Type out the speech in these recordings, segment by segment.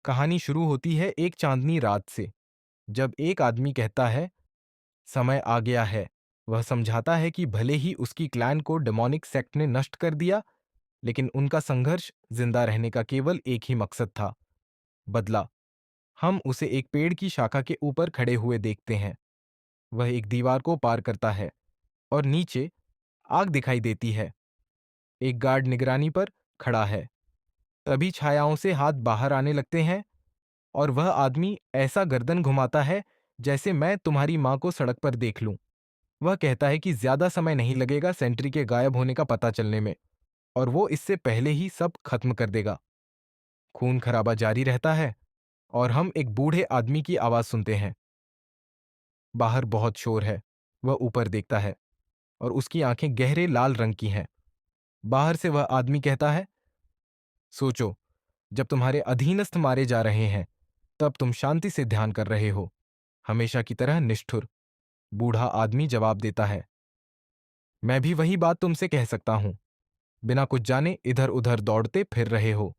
कहानी शुरू होती है एक चांदनी रात से, जब एक आदमी कहता है, समय आ गया है। वह समझाता है कि भले ही उसकी क्लैन को डेमोनिक सेक्ट ने नष्ट कर दिया, लेकिन उनका संघर्ष जिंदा रहने का केवल एक ही मकसद था, बदला। हम उसे एक पेड़ की शाखा के ऊपर खड़े हुए देखते हैं। वह एक दीवार को पार करता है और नीचे आग दिखाई देती है। एक गार्ड निगरानी पर खड़ा है। तभी छायाओं से हाथ बाहर आने लगते हैं और वह आदमी ऐसा गर्दन घुमाता है जैसे मैं तुम्हारी मां को सड़क पर देख लूं। वह कहता है कि ज्यादा समय नहीं लगेगा सेंट्री के गायब होने का पता चलने में, और वो इससे पहले ही सब खत्म कर देगा। खून खराबा जारी रहता है और हम एक बूढ़े आदमी की आवाज सुनते हैं। बाहर बहुत शोर है। वह ऊपर देखता है और उसकी आंखें गहरे लाल रंग की हैं। बाहर से वह आदमी कहता है, सोचो, जब तुम्हारे अधीनस्थ मारे जा रहे हैं तब तुम शांति से ध्यान कर रहे हो, हमेशा की तरह निष्ठुर। बूढ़ा आदमी जवाब देता है, मैं भी वही बात तुमसे कह सकता हूं। बिना कुछ जाने इधर उधर दौड़ते फिर रहे हो।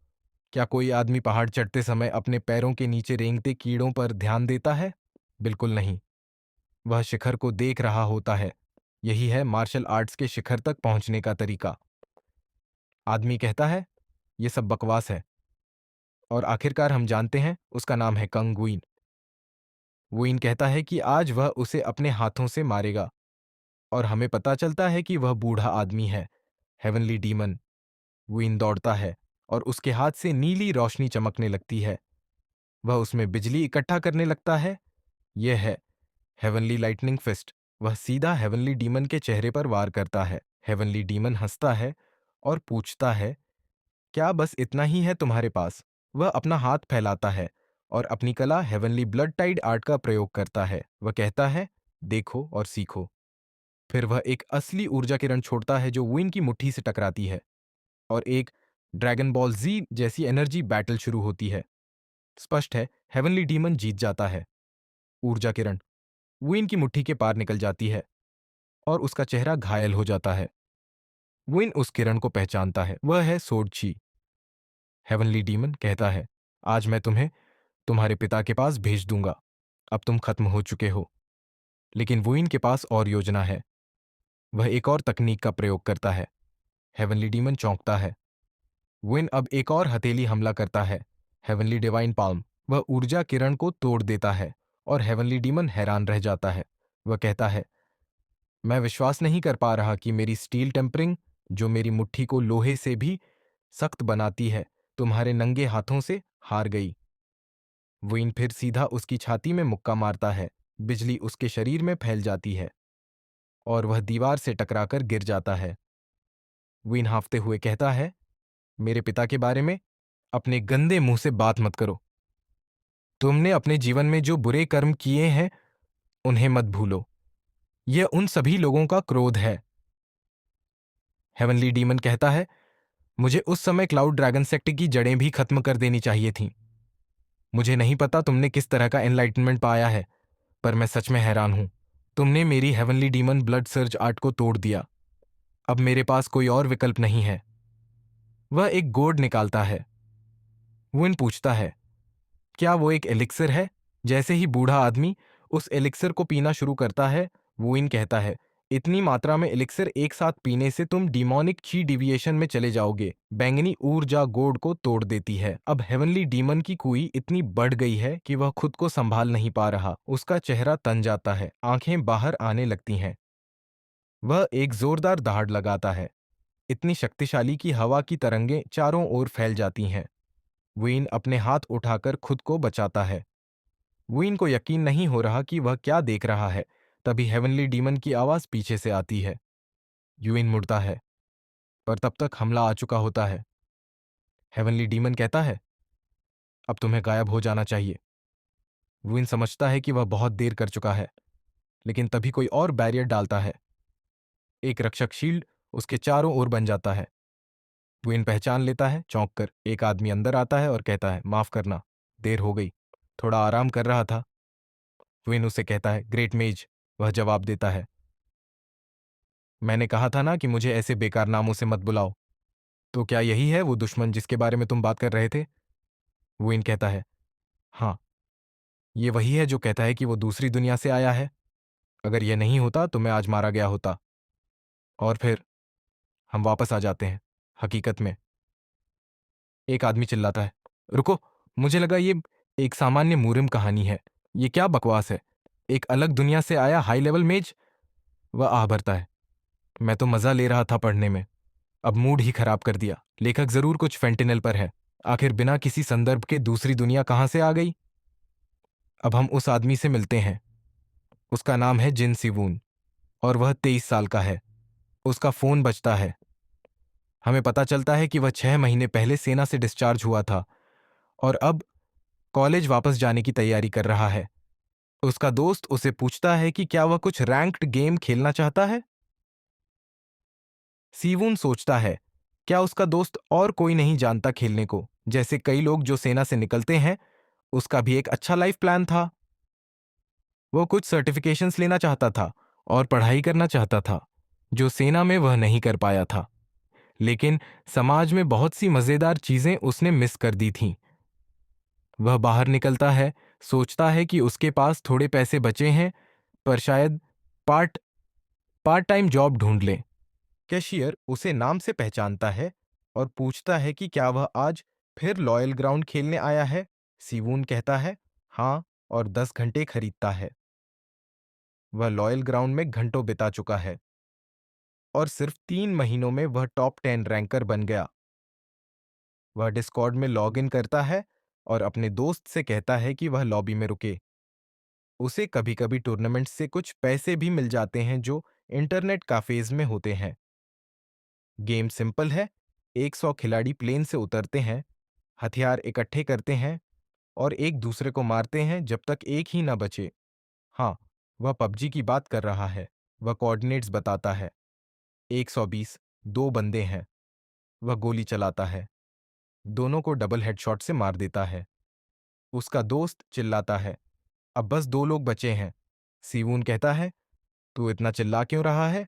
क्या कोई आदमी पहाड़ चढ़ते समय अपने पैरों के नीचे रेंगते कीड़ों पर ध्यान देता है? बिल्कुल नहीं। वह शिखर को देख रहा होता है। यही है मार्शल आर्ट्स के शिखर तक पहुंचने का तरीका। आदमी कहता है, यह सब बकवास है। और आखिरकार हम जानते हैं उसका नाम है कंग वुइन। वुइन कहता है कि आज वह उसे अपने हाथों से मारेगा, और हमें पता चलता है कि वह बूढ़ा आदमी है, हेवनली डीमन। वुइन दौड़ता है और उसके हाथ से नीली रोशनी चमकने लगती है। वह उसमें बिजली इकट्ठा करने लगता है। यह है हेवनली लाइटनिंग फिस्ट। वह सीधा हेवनली डीमन के चेहरे पर वार करता है। हेवनली डीमन हंसता है और पूछता है, क्या बस इतना ही है तुम्हारे पास? वह अपना हाथ फैलाता है और अपनी कला हेवनली ब्लड टाइड आर्ट का प्रयोग करता है। वह कहता है, देखो और सीखो। फिर वह एक असली ऊर्जा किरण छोड़ता है जो वुइन की मुट्ठी से टकराती है, और एक ड्रैगन बॉल जी जैसी एनर्जी बैटल शुरू होती है। स्पष्ट है, हेवनली डीमन जीत जाता है। ऊर्जा किरण वुइन की मुट्ठी के पार निकल जाती है और उसका चेहरा घायल हो जाता है। वुइन उस किरण को पहचानता है, वह है सोडची। हेवनली डीमन कहता है, आज मैं तुम्हें तुम्हारे पिता के पास भेज दूंगा। अब तुम खत्म हो चुके हो। लेकिन वुइन के पास और योजना है। वह एक और तकनीक का प्रयोग करता है। हेवनली डीमन चौंकता है। वुइन अब एक और हथेली हमला करता है, हेवनली डिवाइन पाल्म। वह ऊर्जा किरण को तोड़ देता है और हेवनली डीमन हैरान रह जाता है। वह कहता है, मैं विश्वास नहीं कर पा रहा कि मेरी स्टील टेम्परिंग, जो मेरी मुट्ठी को लोहे से भी सख्त बनाती है, तुम्हारे नंगे हाथों से हार गई। वुइन फिर सीधा उसकी छाती में मुक्का मारता है। बिजली उसके शरीर में फैल जाती है और वह दीवार से टकराकर गिर जाता है। वुइन हांफते हुए कहता है, मेरे पिता के बारे में अपने गंदे मुंह से बात मत करो। तुमने अपने जीवन में जो बुरे कर्म किए हैं उन्हें मत भूलो। यह उन सभी लोगों का क्रोध है। हेवनली डीमन कहता है, मुझे उस समय क्लाउड ड्रैगन सेक्ट की जड़ें भी खत्म कर देनी चाहिए थीं। मुझे नहीं पता तुमने किस तरह का एनलाइटनमेंट पाया है, पर मैं सच में हैरान हूं। तुमने मेरी heavenly demon blood surge art को तोड़ दिया। अब मेरे पास कोई और विकल्प नहीं है। वह एक गोर्ड निकालता है। वुइन पूछता है, क्या वो एक एलिक्सर है? जैसे ही बूढ़ा आदमी उस एलिक्सर को पीना शुरू करता है, वुइन कहता है, इतनी मात्रा में एलिक्सर एक साथ पीने से तुम डिमोनिक ची डिविएशन में चले जाओगे। बैंगनी ऊर्जा गोड को तोड़ देती है। अब हेवनली डीमन की कुई इतनी बढ़ गई है कि वह खुद को संभाल नहीं पा रहा। उसका चेहरा तन जाता है, आंखें बाहर आने लगती हैं। वह एक जोरदार दहाड़ लगाता है, इतनी शक्तिशाली कि हवा की तरंगें चारों ओर फैल जाती हैं। वुइन अपने हाथ उठाकर खुद को बचाता है। वुइन को यकीन नहीं हो रहा कि वह क्या देख रहा है। तभी हेवनली डीमन की आवाज पीछे से आती है। यूइन मुड़ता है, पर तब तक हमला आ चुका होता है। हेवनली डीमन कहता है, अब तुम्हें गायब हो जाना चाहिए। वुइन समझता है कि वह बहुत देर कर चुका है, लेकिन तभी कोई और बैरियर डालता है। एक रक्षक शील्ड उसके चारों ओर बन जाता है। वुइन पहचान लेता है। चौंक कर एक आदमी अंदर आता है और कहता है, माफ करना, देर हो गई, थोड़ा आराम कर रहा था। वुइन उसे कहता है, ग्रेट मेज। वह जवाब देता है, मैंने कहा था ना कि मुझे ऐसे बेकार नामों से मत बुलाओ। तो क्या यही है वो दुश्मन जिसके बारे में तुम बात कर रहे थे? वुइन कहता है, ये वही है जो कहता है कि वो दूसरी दुनिया से आया है। अगर यह नहीं होता तो मैं आज मारा गया होता। और फिर हम वापस आ जाते हैं हकीकत में। एक आदमी चिल्लाता है, रुको, मुझे लगा ये एक सामान्य मूरिम कहानी है। ये क्या बकवास है? एक अलग दुनिया से आया हाई लेवल मेज? वह आह भरता है, मैं तो मजा ले रहा था पढ़ने में, अब मूड ही खराब कर दिया। लेखक जरूर कुछ फेंटिनल पर है। आखिर बिना किसी संदर्भ के दूसरी दुनिया कहां से आ गई? अब हम उस आदमी से मिलते हैं। उसका नाम है जिन सिवून और वह 23 साल का है। उसका फोन बजता है। हमें पता चलता है कि वह 6 महीने पहले सेना से डिस्चार्ज हुआ था और अब कॉलेज वापस जाने की तैयारी कर रहा है। उसका दोस्त उसे पूछता है कि क्या वह कुछ रैंक्ड गेम खेलना चाहता है। सीवून सोचता है, क्या उसका दोस्त और कोई नहीं जानता खेलने को? जैसे कई लोग जो सेना से निकलते हैं, उसका भी एक अच्छा लाइफ प्लान था। वो कुछ सर्टिफिकेशंस लेना चाहता था और पढ़ाई करना चाहता था, जो सेना में वह नहीं कर पाया था। लेकिन समाज में बहुत सी मजेदार चीजें उसने मिस कर दी थीं। वह बाहर निकलता है, सोचता है कि उसके पास थोड़े पैसे बचे हैं, पर शायद पार्ट पार्ट टाइम जॉब ढूंढ ले। कैशियर उसे नाम से पहचानता है और पूछता है कि क्या वह आज फिर लॉयल ग्राउंड खेलने आया है। सीवून कहता है हाँ, और 10 घंटे खरीदता है। वह लॉयल ग्राउंड में घंटों बिता चुका है और सिर्फ 3 महीनों में वह टॉप 10 रैंकर बन गया। वह डिस्कॉर्ड में लॉग इन करता है और अपने दोस्त से कहता है कि वह लॉबी में रुके। उसे कभी कभी टूर्नामेंट से कुछ पैसे भी मिल जाते हैं जो इंटरनेट काफेज में होते हैं। गेम सिंपल है। 100 खिलाड़ी प्लेन से उतरते हैं, हथियार इकट्ठे करते हैं और एक दूसरे को मारते हैं जब तक एक ही ना बचे। हाँ, वह पबजी की बात कर रहा है। वह कोऑर्डिनेट्स बताता है। 120, 2 बंदे हैं। वह गोली चलाता है, दोनों को डबल हेडशॉट से मार देता है। उसका दोस्त चिल्लाता है, अब बस 2 लोग बचे हैं। सीवून कहता है, तू इतना चिल्ला क्यों रहा है?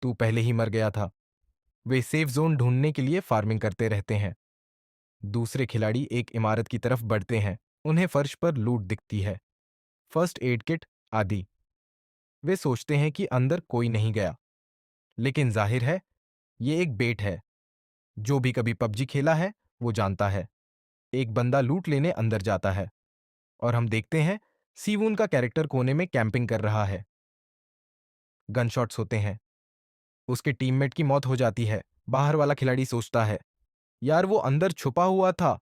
तू पहले ही मर गया था। वे सेफ जोन ढूंढने के लिए फार्मिंग करते रहते हैं। दूसरे खिलाड़ी एक इमारत की तरफ बढ़ते हैं। उन्हें फर्श पर लूट दिखती है, फर्स्ट एड किट आदि। वे सोचते हैं कि अंदर कोई नहीं गया, लेकिन जाहिर है ये एक बेट है। जो भी कभी पबजी खेला है वो जानता है। एक बंदा लूट लेने अंदर जाता है और हम देखते हैं सीवून का कैरेक्टर कोने में कैंपिंग कर रहा है। गनशॉट्स होते हैं। उसके टीममेट की मौत हो जाती है। बाहर वाला खिलाड़ी सोचता है, यार वो अंदर छुपा हुआ था।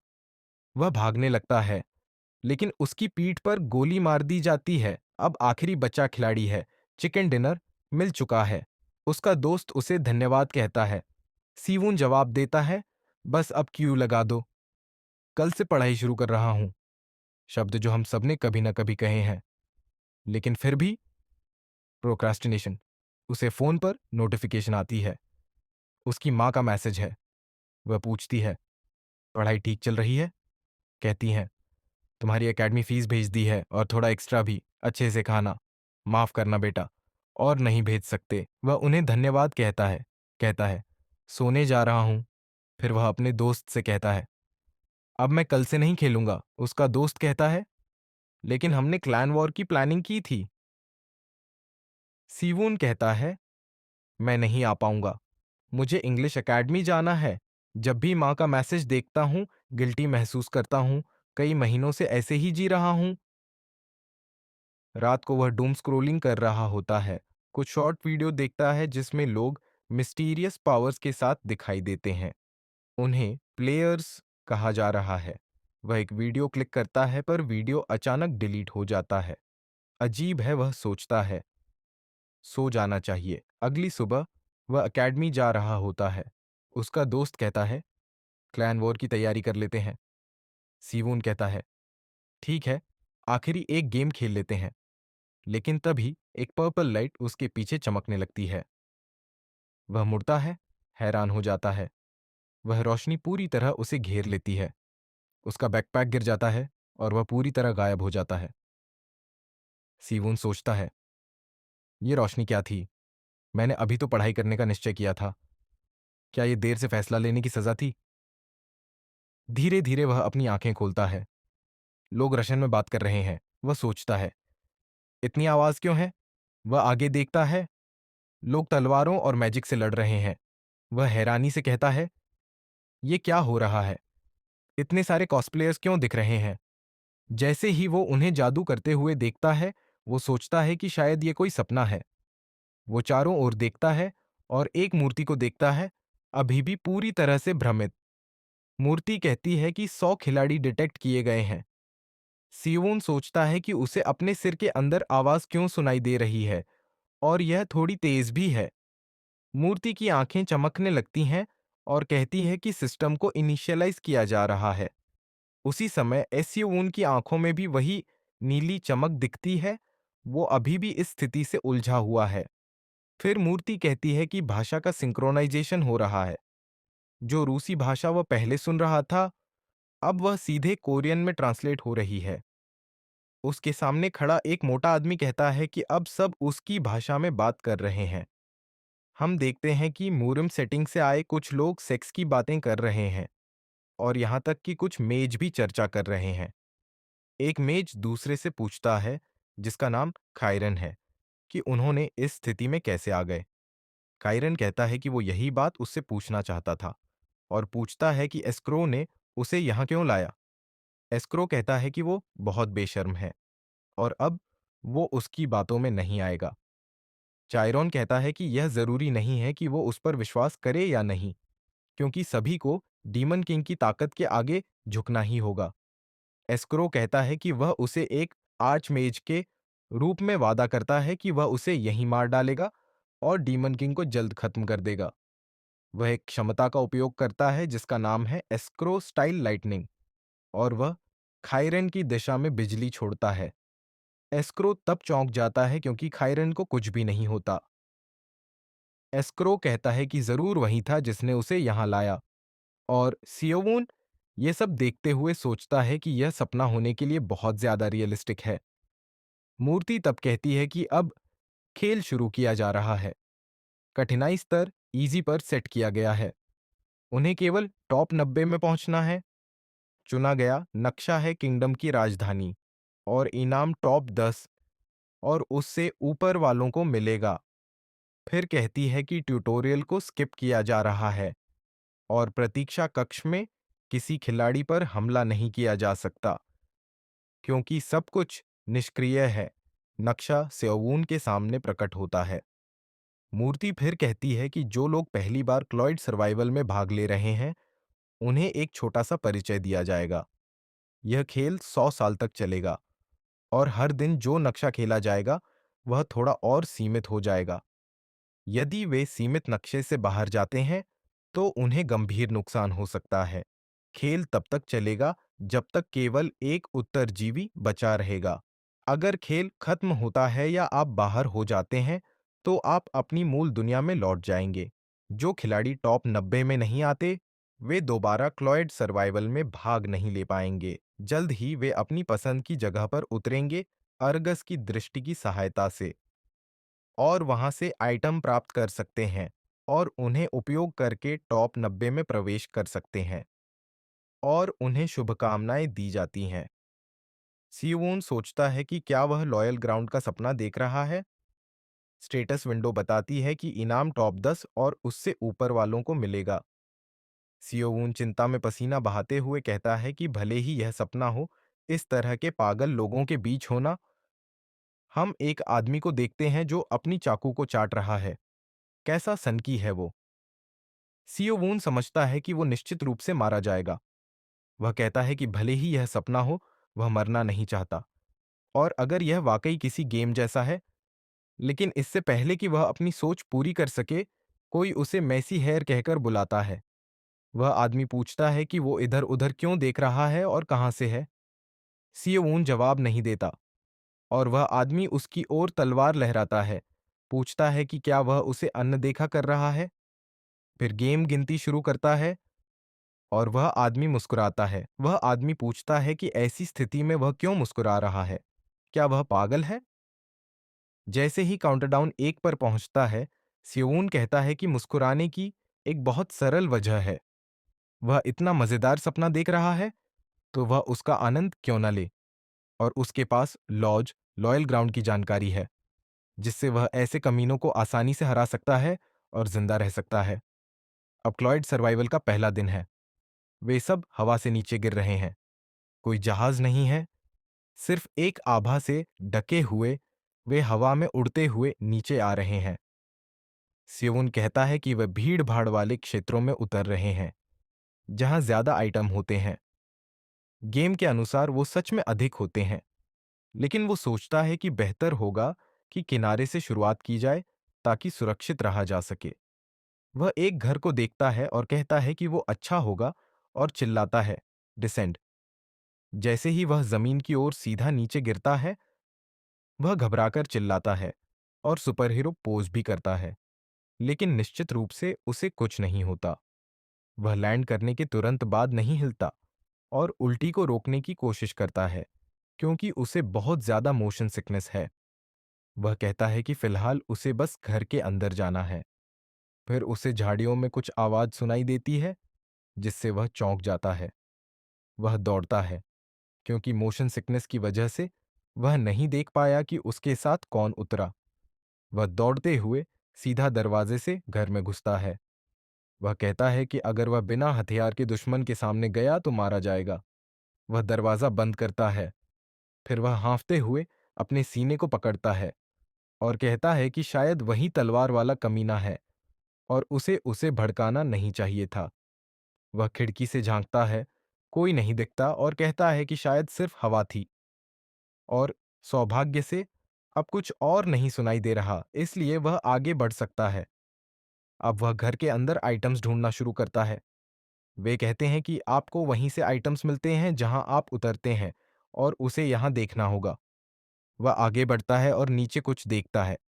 वह भागने लगता है, लेकिन उसकी पीठ पर गोली मार दी जाती है। अब आखिरी बचा खिलाड़ी है। चिकन डिनर मिल चुका है। उसका दोस्त उसे धन्यवाद कहता है। सीवून जवाब देता है, बस अब क्यू लगा दो, कल से पढ़ाई शुरू कर रहा हूं। शब्द जो हम सबने कभी ना कभी कहे हैं, लेकिन फिर भी प्रोक्रास्टिनेशन। उसे फोन पर नोटिफिकेशन आती है। उसकी माँ का मैसेज है। वह पूछती है, पढ़ाई ठीक चल रही है? कहती हैं, तुम्हारी एकेडमी फीस भेज दी है और थोड़ा एक्स्ट्रा भी, अच्छे से खाना। माफ करना बेटा, और नहीं भेज सकते। वह उन्हें धन्यवाद कहता है, सोने जा रहा हूं। फिर वह अपने दोस्त से कहता है, अब मैं कल से नहीं खेलूंगा। उसका दोस्त कहता है, लेकिन हमने क्लैन वॉर की प्लानिंग की थी। सीवून कहता है, मैं नहीं आ पाऊंगा, मुझे इंग्लिश एकेडमी जाना है। जब भी माँ का मैसेज देखता हूं, गिल्टी महसूस करता हूं। कई महीनों से ऐसे ही जी रहा हूं। रात को वह डूम स्क्रोलिंग कर रहा होता है। कुछ शॉर्ट वीडियो देखता है जिसमें लोग मिस्टीरियस पावर्स के साथ दिखाई देते हैं। उन्हें प्लेयर्स कहा जा रहा है। वह एक वीडियो क्लिक करता है, पर वीडियो अचानक डिलीट हो जाता है। अजीब है, वह सोचता है, सो जाना चाहिए। अगली सुबह वह एकेडमी जा रहा होता है। उसका दोस्त कहता है, क्लैन वॉर की तैयारी कर लेते हैं। सीवून कहता है, ठीक है, आखिरी एक गेम खेल लेते हैं। लेकिन तभी एक पर्पल लाइट उसके पीछे चमकने लगती है। वह मुड़ता है, हैरान हो जाता है। वह रोशनी पूरी तरह उसे घेर लेती है। उसका बैकपैक गिर जाता है और वह पूरी तरह गायब हो जाता है। सीवून सोचता है, ये रोशनी क्या थी? मैंने अभी तो पढ़ाई करने का निश्चय किया था। क्या ये देर से फैसला लेने की सजा थी? धीरे धीरे वह अपनी आंखें खोलता है। लोग रशन में बात कर रहे हैं। वह सोचता है, इतनी आवाज क्यों है? वह आगे देखता है, लोग तलवारों और मैजिक से लड़ रहे हैं। वह हैरानी से कहता है, ये क्या हो रहा है? इतने सारे कॉस्प्लेयर्स क्यों दिख रहे हैं? जैसे ही वो उन्हें जादू करते हुए देखता है, वो सोचता है कि शायद ये कोई सपना है। वो चारों ओर देखता है और एक मूर्ति को देखता है, अभी भी पूरी तरह से भ्रमित। मूर्ति कहती है कि 100 खिलाड़ी डिटेक्ट किए गए हैं। सियोन सोचता है कि उसे अपने सिर के अंदर आवाज क्यों सुनाई दे रही है, और यह थोड़ी तेज भी है। मूर्ति की आंखें चमकने लगती हैं और कहती है कि सिस्टम को इनिशियलाइज किया जा रहा है। उसी समय एस्योन की आंखों में भी वही नीली चमक दिखती है। वो अभी भी इस स्थिति से उलझा हुआ है। फिर मूर्ति कहती है कि भाषा का सिंक्रोनाइजेशन हो रहा है। जो रूसी भाषा वह पहले सुन रहा था, अब वह सीधे कोरियन में ट्रांसलेट हो रही है। उसके सामने खड़ा एक मोटा आदमी कहता है कि अब सब उसकी भाषा में बात कर रहे हैं। हम देखते हैं कि मूरम सेटिंग से आए कुछ लोग सेक्स की बातें कर रहे हैं, और यहां तक कि कुछ मेज भी चर्चा कर रहे हैं। एक मेज दूसरे से पूछता है, जिसका नाम खायरन है, कि उन्होंने इस स्थिति में कैसे आ गए। खायरन कहता है कि वो यही बात उससे पूछना चाहता था, और पूछता है कि एस्क्रो ने उसे यहां क्यों लाया। एस्क्रो कहता है कि वो बहुत बेशर्म है और अब वो उसकी बातों में नहीं आएगा। चायरॉन कहता है कि यह जरूरी नहीं है कि वो उस पर विश्वास करे या नहीं, क्योंकि सभी को डीमन किंग की ताकत के आगे झुकना ही होगा। एस्क्रो कहता है कि वह उसे एक आर्चमेज के रूप में वादा करता है कि वह उसे यहीं मार डालेगा और डीमन किंग को जल्द खत्म कर देगा। वह एक क्षमता का उपयोग करता है जिसका नाम है एस्क्रो स्टाइल लाइटनिंग, और वह खायरन की दिशा में बिजली छोड़ता है। एस्क्रो तब चौंक जाता है क्योंकि खायरन को कुछ भी नहीं होता। एस्क्रो कहता है कि जरूर वही था जिसने उसे यहां लाया, और सियोवून ये सब देखते हुए सोचता है कि यह सपना होने के लिए बहुत ज्यादा रियलिस्टिक है। मूर्ति तब कहती है कि अब खेल शुरू किया जा रहा है। कठिनाई स्तर इजी पर सेट किया गया है। उन्हें केवल टॉप 90 में पहुंचना है। चुना गया नक्शा है किंगडम की राजधानी, और इनाम टॉप 10 और उससे ऊपर वालों को मिलेगा। फिर कहती है कि ट्यूटोरियल को स्किप किया जा रहा है और प्रतीक्षा कक्ष में किसी खिलाड़ी पर हमला नहीं किया जा सकता, क्योंकि सब कुछ निष्क्रिय है। नक्शा सेओवून के सामने प्रकट होता है। मूर्ति फिर कहती है कि जो लोग पहली बार क्लॉइड सर्वाइवल में भाग ले रहे हैं, उन्हें एक छोटा सा परिचय दिया जाएगा। यह खेल 100 साल तक चलेगा, और हर दिन जो नक्शा खेला जाएगा वह थोड़ा और सीमित हो जाएगा। यदि वे सीमित नक्शे से बाहर जाते हैं तो उन्हें गंभीर नुकसान हो सकता है। खेल तब तक चलेगा जब तक केवल एक उत्तरजीवी बचा रहेगा। अगर खेल खत्म होता है या आप बाहर हो जाते हैं तो आप अपनी मूल दुनिया में लौट जाएंगे। जो खिलाड़ी टॉप 90 में नहीं आते, वे दोबारा क्लॉयड सर्वाइवल में भाग नहीं ले पाएंगे। जल्द ही वे अपनी पसंद की जगह पर उतरेंगे, अर्गस की दृष्टि की सहायता से, और वहां से आइटम प्राप्त कर सकते हैं और उन्हें उपयोग करके टॉप 90 में प्रवेश कर सकते हैं, और उन्हें शुभकामनाएं दी जाती हैं। सियोन सोचता है कि क्या वह लॉयल ग्राउंड का सपना देख रहा है। स्टेटस विंडो बताती है कि इनाम टॉप 10 और उससे ऊपर वालों को मिलेगा। सियोन चिंता में पसीना बहाते हुए कहता है कि भले ही यह सपना हो, इस तरह के पागल लोगों के बीच होना। हम एक आदमी को देखते हैं जो अपनी चाकू को चाट रहा है। कैसा सनकी है वो। सियोवून समझता है कि वो निश्चित रूप से मारा जाएगा। वह कहता है कि भले ही यह सपना हो, वह मरना नहीं चाहता, और अगर यह वाकई किसी गेम जैसा है, लेकिन इससे पहले कि वह अपनी सोच पूरी कर सके, कोई उसे मैसी हेयर कहकर बुलाता है। वह आदमी पूछता है कि वो इधर उधर क्यों देख रहा है और कहां से है। सियोवून जवाब नहीं देता, और वह आदमी उसकी ओर तलवार लहराता है, पूछता है कि क्या वह उसे अनदेखा कर रहा है। फिर गेम गिनती शुरू करता है, और वह आदमी मुस्कुराता है। वह आदमी पूछता है कि ऐसी स्थिति में वह क्यों मुस्कुरा रहा है, क्या वह पागल है। जैसे ही काउंटडाउन 1 पर पहुंचता है, सियोन कहता है कि मुस्कुराने की एक बहुत सरल वजह है। वह इतना मजेदार सपना देख रहा है, तो वह उसका आनंद क्यों न ले। और उसके पास लॉज, लॉयल ग्राउंड की जानकारी है, जिससे वह ऐसे कमीनों को आसानी से हरा सकता है और जिंदा रह सकता है। अब क्लॉयड सर्वाइवल का पहला दिन है। वे सब हवा से नीचे गिर रहे हैं। कोई जहाज नहीं है, सिर्फ एक आभा से ढके हुए वे हवा में उड़ते हुए नीचे आ रहे हैं। स्योन कहता है कि वे भीड़ भाड़ वाले क्षेत्रों में उतर रहे हैं, जहां ज्यादा आइटम होते हैं। गेम के अनुसार वो सच में अधिक होते हैं, लेकिन वो सोचता है कि बेहतर होगा कि किनारे से शुरुआत की जाए ताकि सुरक्षित रहा जा सके। वह एक घर को देखता है और कहता है कि वो अच्छा होगा और चिल्लाता है, डिसेंड। जैसे ही वह जमीन की ओर सीधा नीचे गिरता है, वह घबराकर चिल्लाता है और सुपरहीरो पोज भी करता है, लेकिन निश्चित रूप से उसे कुछ नहीं होता। वह लैंड करने के तुरंत बाद नहीं हिलता और उल्टी को रोकने की कोशिश करता है, क्योंकि उसे बहुत ज्यादा मोशन सिकनेस है। वह कहता है कि फिलहाल उसे बस घर के अंदर जाना है। फिर उसे झाड़ियों में कुछ आवाज सुनाई देती है, जिससे वह चौंक जाता है। वह दौड़ता है, क्योंकि मोशन सिकनेस की वजह से वह नहीं देख पाया कि उसके साथ कौन उतरा। वह दौड़ते हुए सीधा दरवाजे से घर में घुसता है। वह कहता है कि अगर वह बिना हथियार के दुश्मन के सामने गया तो मारा जाएगा। वह दरवाजा बंद करता है। फिर वह हांफते हुए अपने सीने को पकड़ता है और कहता है कि शायद वही तलवार वाला कमीना है और उसे उसे भड़काना नहीं चाहिए था। वह खिड़की से झांकता है, कोई नहीं दिखता और कहता है कि शायद सिर्फ हवा थी। और सौभाग्य से अब कुछ और नहीं सुनाई दे रहा, इसलिए वह आगे बढ़ सकता है। अब वह घर के अंदर आइटम्स ढूंढना शुरू करता है। वे कहते हैं कि आपको वहीं से आइटम्स मिलते हैं जहां आप उतरते हैं और उसे यहां देखना होगा। वह आगे बढ़ता है और नीचे कुछ देखता है।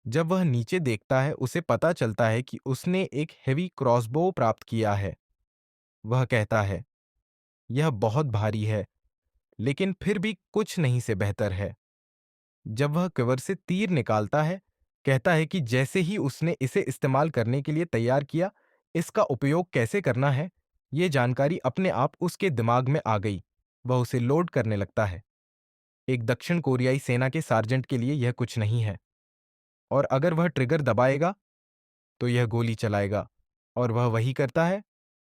जब वह नीचे देखता है, उसे पता चलता है कि उसने एक हेवी क्रॉसबो प्राप्त किया है। वह कहता है, यह बहुत भारी है, लेकिन फिर भी कुछ नहीं से बेहतर है। जब वह quiver से तीर निकालता है, कहता है कि जैसे ही उसने इसे इस्तेमाल करने के लिए तैयार किया, इसका उपयोग कैसे करना है, ये जानकारी अपने आप उसके दिमाग में आ गई। वह उसे लोड करने लगता है। एक दक्षिण कोरियाई सेना के सार्जेंट के लिए यह कुछ नहीं है, और अगर वह ट्रिगर दबाएगा तो यह गोली चलाएगा, और वह वही करता है।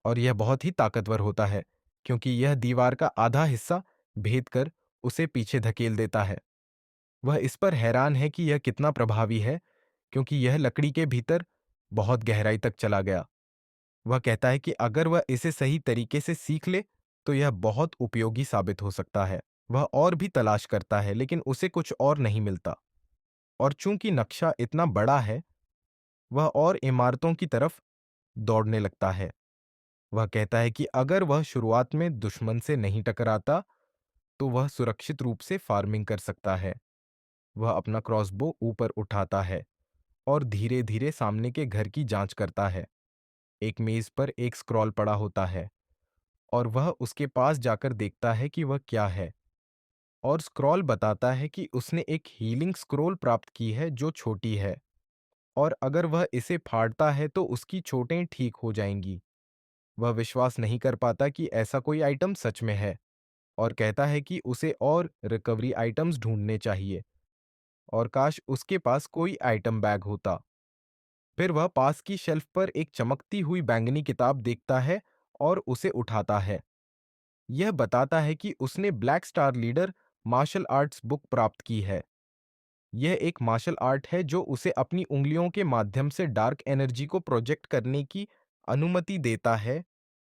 और यह बहुत ही ताकतवर होता है, क्योंकि यह दीवार का आधा हिस्सा भेद कर उसे पीछे धकेल देता है। वह इस पर हैरान है कि यह कितना प्रभावी है, क्योंकि यह लकड़ी के भीतर बहुत गहराई तक चला गया। वह कहता है कि अगर वह इसे सही तरीके से सीख ले तो यह बहुत उपयोगी साबित हो सकता है। वह और भी तलाश करता है, लेकिन उसे कुछ और नहीं मिलता। और चूंकि नक्शा इतना बड़ा है, वह और इमारतों की तरफ दौड़ने लगता है। वह कहता है कि अगर वह शुरुआत में दुश्मन से नहीं टकराता तो वह सुरक्षित रूप से फार्मिंग कर सकता है। वह अपना क्रॉसबो ऊपर उठाता है और धीरे धीरे सामने के घर की जांच करता है। एक मेज पर एक स्क्रॉल पड़ा होता है और वह उसके पास जाकर देखता है कि वह क्या है। और स्क्रॉल बताता है कि उसने एक हीलिंग स्क्रोल प्राप्त की है जो छोटी है, और अगर वह इसे फाड़ता है तो उसकी चोटें ठीक हो जाएंगी। वह विश्वास नहीं कर पाता कि ऐसा कोई आइटम सच में है और कहता है कि उसे और रिकवरी आइटम्स ढूंढने चाहिए, और काश उसके पास कोई आइटम बैग होता। फिर वह पास की शेल्फ पर एक चमकती हुई बैंगनी किताब देखता है और उसे उठाता है। यह बताता है कि उसने black star leader martial arts book प्राप्त की है। यह एक मार्शल आर्ट है जो उसे अपनी उंगलियों के माध्यम से डार्क एनर्जी को प्रोजेक्ट करने की अनुमति देता है,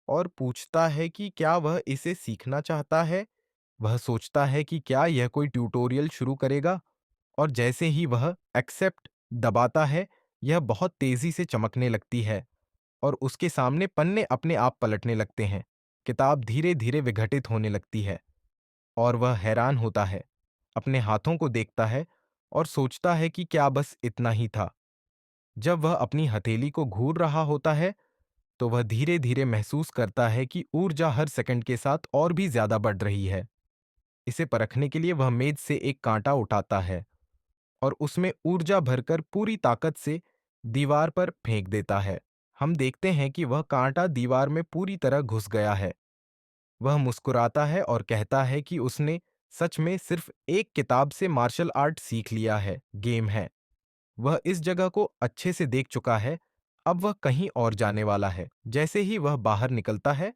और पूछता है कि क्या वह इसे सीखना चाहता है। वह सोचता है कि क्या यह कोई ट्यूटोरियल शुरू करेगा, और जैसे ही वह एक्सेप्ट दबाता है, यह बहुत तेजी से चमकने लगती है और उसके सामने पन्ने अपने आप पलटने लगते हैं। किताब धीरे धीरे विघटित होने लगती है और वह हैरान होता है, अपने हाथों को देखता है और सोचता है कि क्या बस इतना ही था। जब वह अपनी हथेली को घूर रहा होता है तो वह धीरे धीरे महसूस करता है कि ऊर्जा हर सेकंड के साथ और भी ज्यादा बढ़ रही है। इसे परखने के लिए वह मेज से एक कांटा उठाता है और उसमें ऊर्जा भरकर पूरी ताकत से दीवार पर फेंक देता है। हम देखते हैं कि वह कांटा दीवार में पूरी तरह घुस गया है। वह मुस्कुराता है और कहता है कि उसने सच में सिर्फ एक किताब से मार्शल आर्ट सीख लिया है, गेम है। वह इस जगह को अच्छे से देख चुका है, अब वह कहीं और जाने वाला है। जैसे ही वह बाहर निकलता है,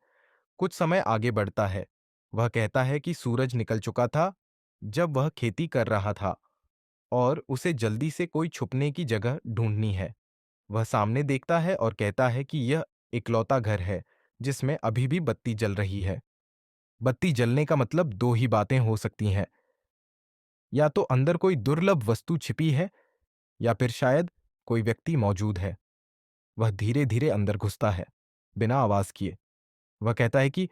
कुछ समय आगे बढ़ता है। वह कहता है कि सूरज निकल चुका था जब वह खेती कर रहा था और उसे जल्दी से कोई छुपने की जगह ढूंढनी है। वह सामने देखता है और कहता है कि यह इकलौता घर है जिसमें अभी भी बत्ती जल रही है। बत्ती जलने का मतलब दो ही बातें हो सकती हैं, या तो अंदर कोई दुर्लभ वस्तु छिपी है या फिर शायद कोई व्यक्ति मौजूद है। वह धीरे धीरे अंदर घुसता है, बिना आवाज किए। वह कहता है कि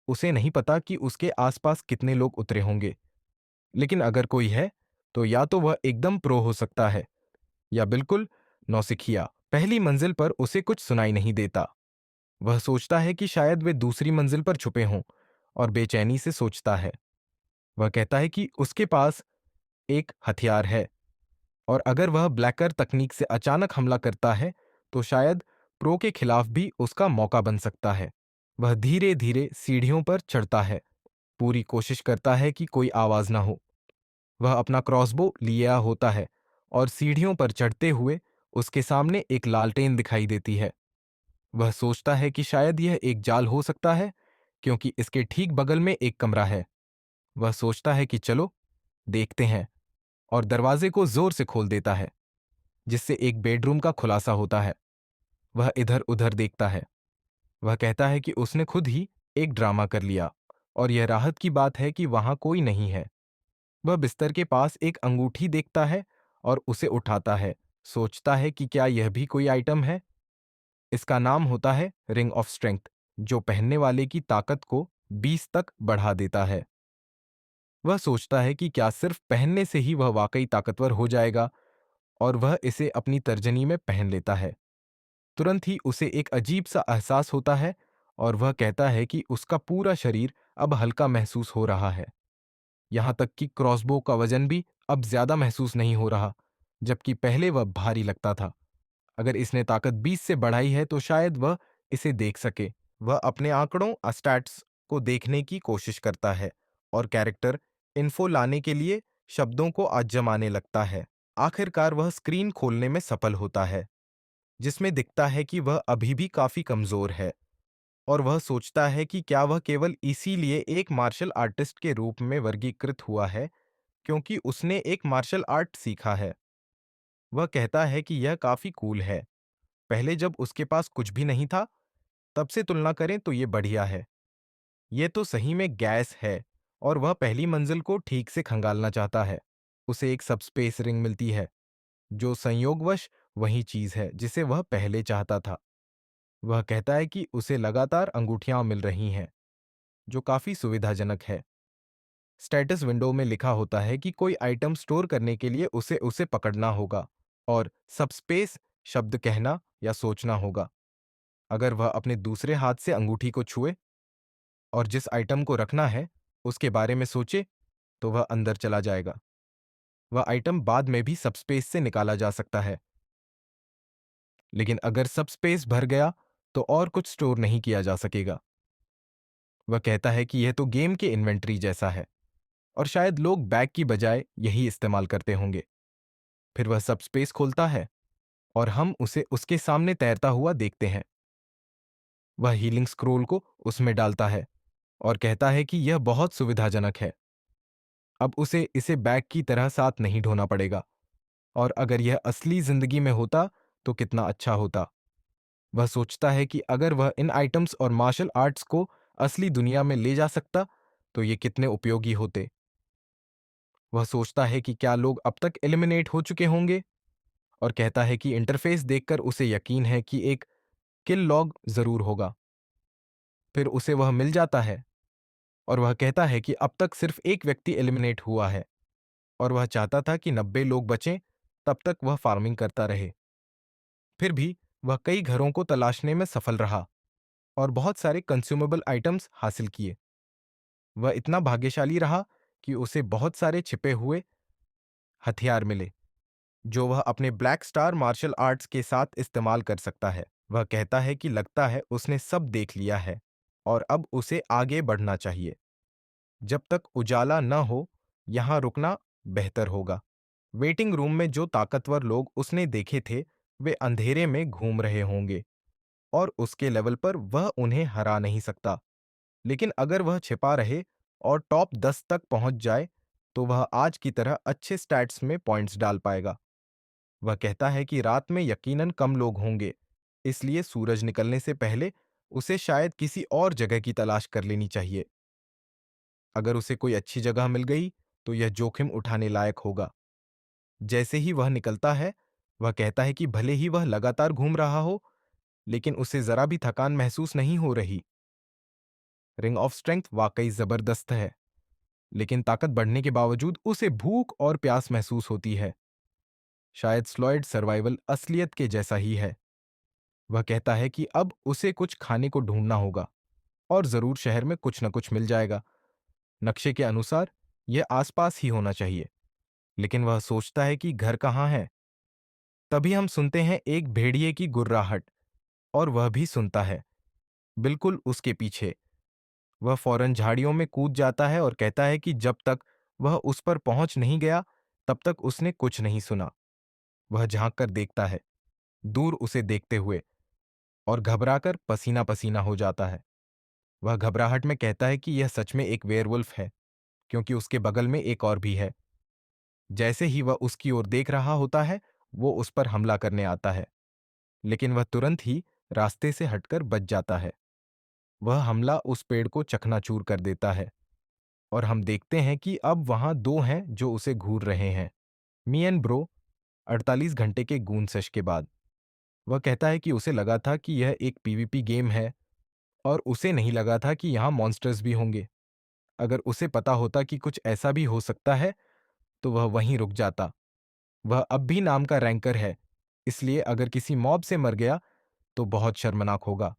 उसे नहीं पता कि उसके आसपास कितने लोग उतरे होंगे, लेकिन अगर कोई है तो या तो वह एकदम प्रो हो सकता है या बिल्कुल नौसिखिया। पहली मंजिल पर उसे कुछ सुनाई नहीं देता। वह सोचता है कि शायद वे दूसरी मंजिल पर छुपे हों और बेचैनी से सोचता है। वह कहता है कि उसके पास एक हथियार है और अगर वह ब्लैकर तकनीक से अचानक हमला करता है तो शायद प्रो के खिलाफ भी उसका मौका बन सकता है। वह धीरे धीरे सीढ़ियों पर चढ़ता है, पूरी कोशिश करता है कि कोई आवाज ना हो। वह अपना क्रॉसबो लिया होता है और सीढ़ियों पर चढ़ते हुए उसके सामने एक लालटेन दिखाई देती है। वह सोचता है कि शायद यह एक जाल हो सकता है, क्योंकि इसके ठीक बगल में एक कमरा है। वह सोचता है कि चलो देखते हैं, और दरवाजे को जोर से खोल देता है, जिससे एक बेडरूम का खुलासा होता है। वह इधर उधर देखता है। वह कहता है कि उसने खुद ही एक ड्रामा कर लिया और यह राहत की बात है कि वहां कोई नहीं है। वह बिस्तर के पास एक अंगूठी देखता है और उसे उठाता है। सोचता है कि क्या यह भी कोई आइटम है। इसका नाम होता है रिंग ऑफ स्ट्रेंथ, जो पहनने वाले की ताकत को 20 तक बढ़ा देता है। वह सोचता है कि क्या सिर्फ पहनने से ही वह वाकई ताकतवर हो जाएगा, और वह इसे अपनी तर्जनी में पहन लेता है। तुरंत ही उसे एक अजीब सा एहसास होता है और वह कहता है कि उसका पूरा शरीर अब हल्का महसूस हो रहा है। यहां तक कि क्रॉसबो का वजन भी अब ज्यादा महसूस नहीं हो रहा, जबकि पहले वह भारी लगता था। अगर इसने ताकत 20 से बढ़ाई है तो शायद वह इसे देख सके। वह अपने आंकड़ों स्टैट्स को देखने की कोशिश करता है और कैरेक्टर इन्फो लाने के लिए शब्दों को आजमाने लगता है। आखिरकार वह स्क्रीन खोलने में सफल होता है, जिसमें दिखता है कि वह अभी भी काफी कमजोर है, और वह सोचता है कि क्या वह केवल इसीलिए एक मार्शल आर्टिस्ट के रूप में वर्गीकृत हुआ है क्योंकि उसने एक मार्शल आर्ट सीखा है। वह कहता है कि यह काफी कूल है। पहले जब उसके पास कुछ भी नहीं था, तब से तुलना करें तो ये बढ़िया है। ये तो सही में गैस है, और वह पहली मंजिल को ठीक से खंगालना चाहता है। उसे एक सबस्पेस रिंग मिलती है, जो संयोगवश वही चीज है जिसे वह पहले चाहता था। वह कहता है कि उसे लगातार अंगूठियां मिल रही हैं, जो काफी सुविधाजनक है। स्टेटस विंडो में लिखा होता है कि कोई आइटम स्टोर करने के लिए उसे उसे पकड़ना होगा और सबस्पेस शब्द कहना या सोचना होगा। अगर वह अपने दूसरे हाथ से अंगूठी को छुए और जिस आइटम को रखना है उसके बारे में सोचे, तो वह अंदर चला जाएगा। वह आइटम बाद में भी सबस्पेस से निकाला जा सकता है, लेकिन अगर सबस्पेस भर गया तो और कुछ स्टोर नहीं किया जा सकेगा। वह कहता है कि यह तो गेम के इन्वेंट्री जैसा है और शायद लोग बैग की बजाय यही इस्तेमाल करते होंगे। फिर वह सबस्पेस खोलता है और हम उसे उसके सामने तैरता हुआ देखते हैं। वह हीलिंग स्क्रोल को उसमें डालता है और कहता है कि यह बहुत सुविधाजनक है। अब उसे इसे बैग की तरह साथ नहीं ढोना पड़ेगा, और अगर यह असली जिंदगी में होता तो कितना अच्छा होता। वह सोचता है कि अगर वह इन आइटम्स और मार्शल आर्ट्स को असली दुनिया में ले जा सकता तो ये कितने उपयोगी होते। वह सोचता है कि क्या लोग अब तक एलिमिनेट हो चुके होंगे, और कहता है कि इंटरफेस देखकर उसे यकीन है कि एक किल लॉग जरूर होगा। फिर उसे वह मिल जाता है और वह कहता है कि अब तक सिर्फ एक व्यक्ति एलिमिनेट हुआ है, और वह चाहता था कि 90 लोग बचें, तब तक वह फार्मिंग करता रहे। फिर भी वह कई घरों को तलाशने में सफल रहा और बहुत सारे कंज्यूमेबल आइटम्स हासिल किए। वह इतना भाग्यशाली रहा कि उसे बहुत सारे छिपे हुए हथियार मिले, जो वह अपने ब्लैक स्टार मार्शल आर्ट्स के साथ इस्तेमाल कर सकता है। वह कहता है कि लगता है उसने सब देख लिया है और अब उसे आगे बढ़ना चाहिए। जब तक उजाला न हो, यहां रुकना बेहतर होगा। वेटिंग रूम में जो ताकतवर लोग उसने देखे थे, वे अंधेरे में घूम रहे होंगे और उसके लेवल पर वह उन्हें हरा नहीं सकता। लेकिन अगर वह छिपा रहे और टॉप 10 तक पहुंच जाए, तो वह आज की तरह अच्छे स्टैट्स में पॉइंट्स डाल पाएगा। वह कहता है कि रात में यकीनन कम लोग होंगे, इसलिए सूरज निकलने से पहले उसे शायद किसी और जगह की तलाश कर लेनी चाहिए। अगर उसे कोई अच्छी जगह मिल गई, तो यह जोखिम उठाने लायक होगा। जैसे ही वह निकलता है, वह कहता है कि भले ही वह लगातार घूम रहा हो, लेकिन उसे जरा भी थकान महसूस नहीं हो रही। रिंग ऑफ स्ट्रेंथ वाकई जबरदस्त है, लेकिन ताकत बढ़ने के बावजूद उसे भूख और प्यास महसूस होती है। शायद स्लॉयड सर्वाइवल असलियत के जैसा ही है। वह कहता है कि अब उसे कुछ खाने को ढूंढना होगा और जरूर शहर में कुछ न कुछ मिल जाएगा। नक्शे के अनुसार यह आसपास ही होना चाहिए, लेकिन वह सोचता है कि घर कहाँ है। तभी हम सुनते हैं एक भेड़िए की गुर्राहट, और वह भी सुनता है, बिल्कुल उसके पीछे। वह फौरन झाड़ियों में कूद जाता है और कहता है कि जब तक वह उस पर पहुंच नहीं गया, तब तक उसने कुछ नहीं सुना। वह झांक कर देखता है, दूर उसे देखते हुए, और घबराकर पसीना पसीना हो जाता है। वह घबराहट में कहता है कि यह सच में एक वेयरवुल्फ है, क्योंकि उसके बगल में एक और भी है। जैसे ही वह उसकी ओर देख रहा होता है, वो उस पर हमला करने आता है, लेकिन वह तुरंत ही रास्ते से हटकर बच जाता है। वह हमला उस पेड़ को चकनाचूर कर देता है, और हम देखते हैं कि अब वहां दो हैं जो उसे घूर रहे हैं। मी एंड ब्रो, 48 घंटे के गून सेश के बाद। वह कहता है कि उसे लगा था कि यह एक पीवीपी गेम है, और उसे नहीं लगा था कि यहां मॉन्स्टर्स भी होंगे। अगर उसे पता होता कि कुछ ऐसा भी हो सकता है, तो वह वहीं रुक जाता। वह अब भी नाम का रैंकर है, इसलिए अगर किसी मॉब से मर गया तो बहुत शर्मनाक होगा।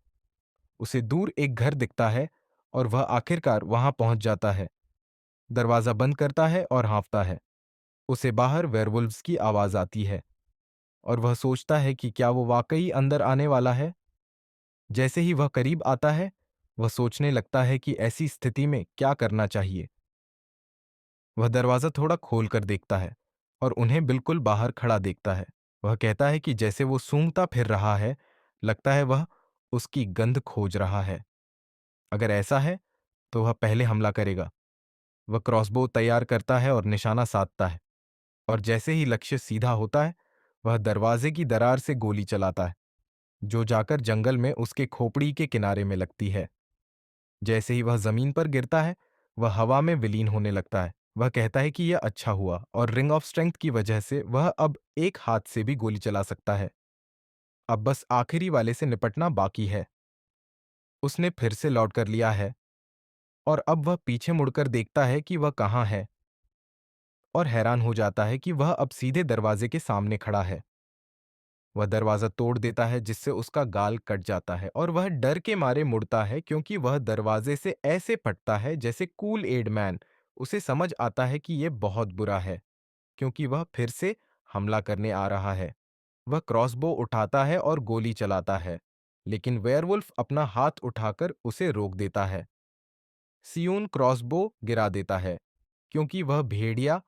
उसे दूर एक घर दिखता है और वह आखिरकार वहां पहुंच जाता है। दरवाजा बंद करता है और हाँफता है। उसे बाहर वेयरवुल्व्स की आवाज आती है, और वह सोचता है कि क्या वो वाकई अंदर आने वाला है। जैसे ही वह करीब आता है, वह सोचने लगता है कि ऐसी स्थिति में क्या करना चाहिए। वह दरवाजा थोड़ा खोल कर देखता है और उन्हें बिल्कुल बाहर खड़ा देखता है। वह कहता है कि जैसे वो सूंघता फिर रहा है, लगता है वह उसकी गंध खोज रहा है। अगर ऐसा है, तो वह पहले हमला करेगा। वह क्रॉसबो तैयार करता है और निशाना साधता है, और जैसे ही लक्ष्य सीधा होता है, वह दरवाजे की दरार से गोली चलाता है, जो जाकर जंगल में उसके खोपड़ी के किनारे में लगती है। जैसे ही वह जमीन पर गिरता है, वह हवा में विलीन होने लगता है। वह कहता है कि यह अच्छा हुआ, और रिंग ऑफ स्ट्रेंथ की वजह से वह अब एक हाथ से भी गोली चला सकता है। अब बस आखिरी वाले से निपटना बाकी है। उसने फिर से लौट कर लिया है, और अब वह पीछे मुड़कर देखता है कि वह कहाँ है, और हैरान हो जाता है कि वह अब सीधे दरवाजे के सामने खड़ा है। वह दरवाजा तोड़ देता है, जिससे उसका गाल कट जाता है, और वह डर के मारे मुड़ता है, क्योंकि वह दरवाजे से ऐसे फटता है जैसे कूल एड मैन। उसे समझ आता है कि यह बहुत बुरा है, क्योंकि वह फिर से हमला करने आ रहा है। वह क्रॉसबो उठाता है और गोली चलाता है, लेकिन वेयरवुल्फ अपना हाथ उठाकर उसे रोक देता है। सियून क्रॉसबो गिरा देता है, क्योंकि वह भेड़िया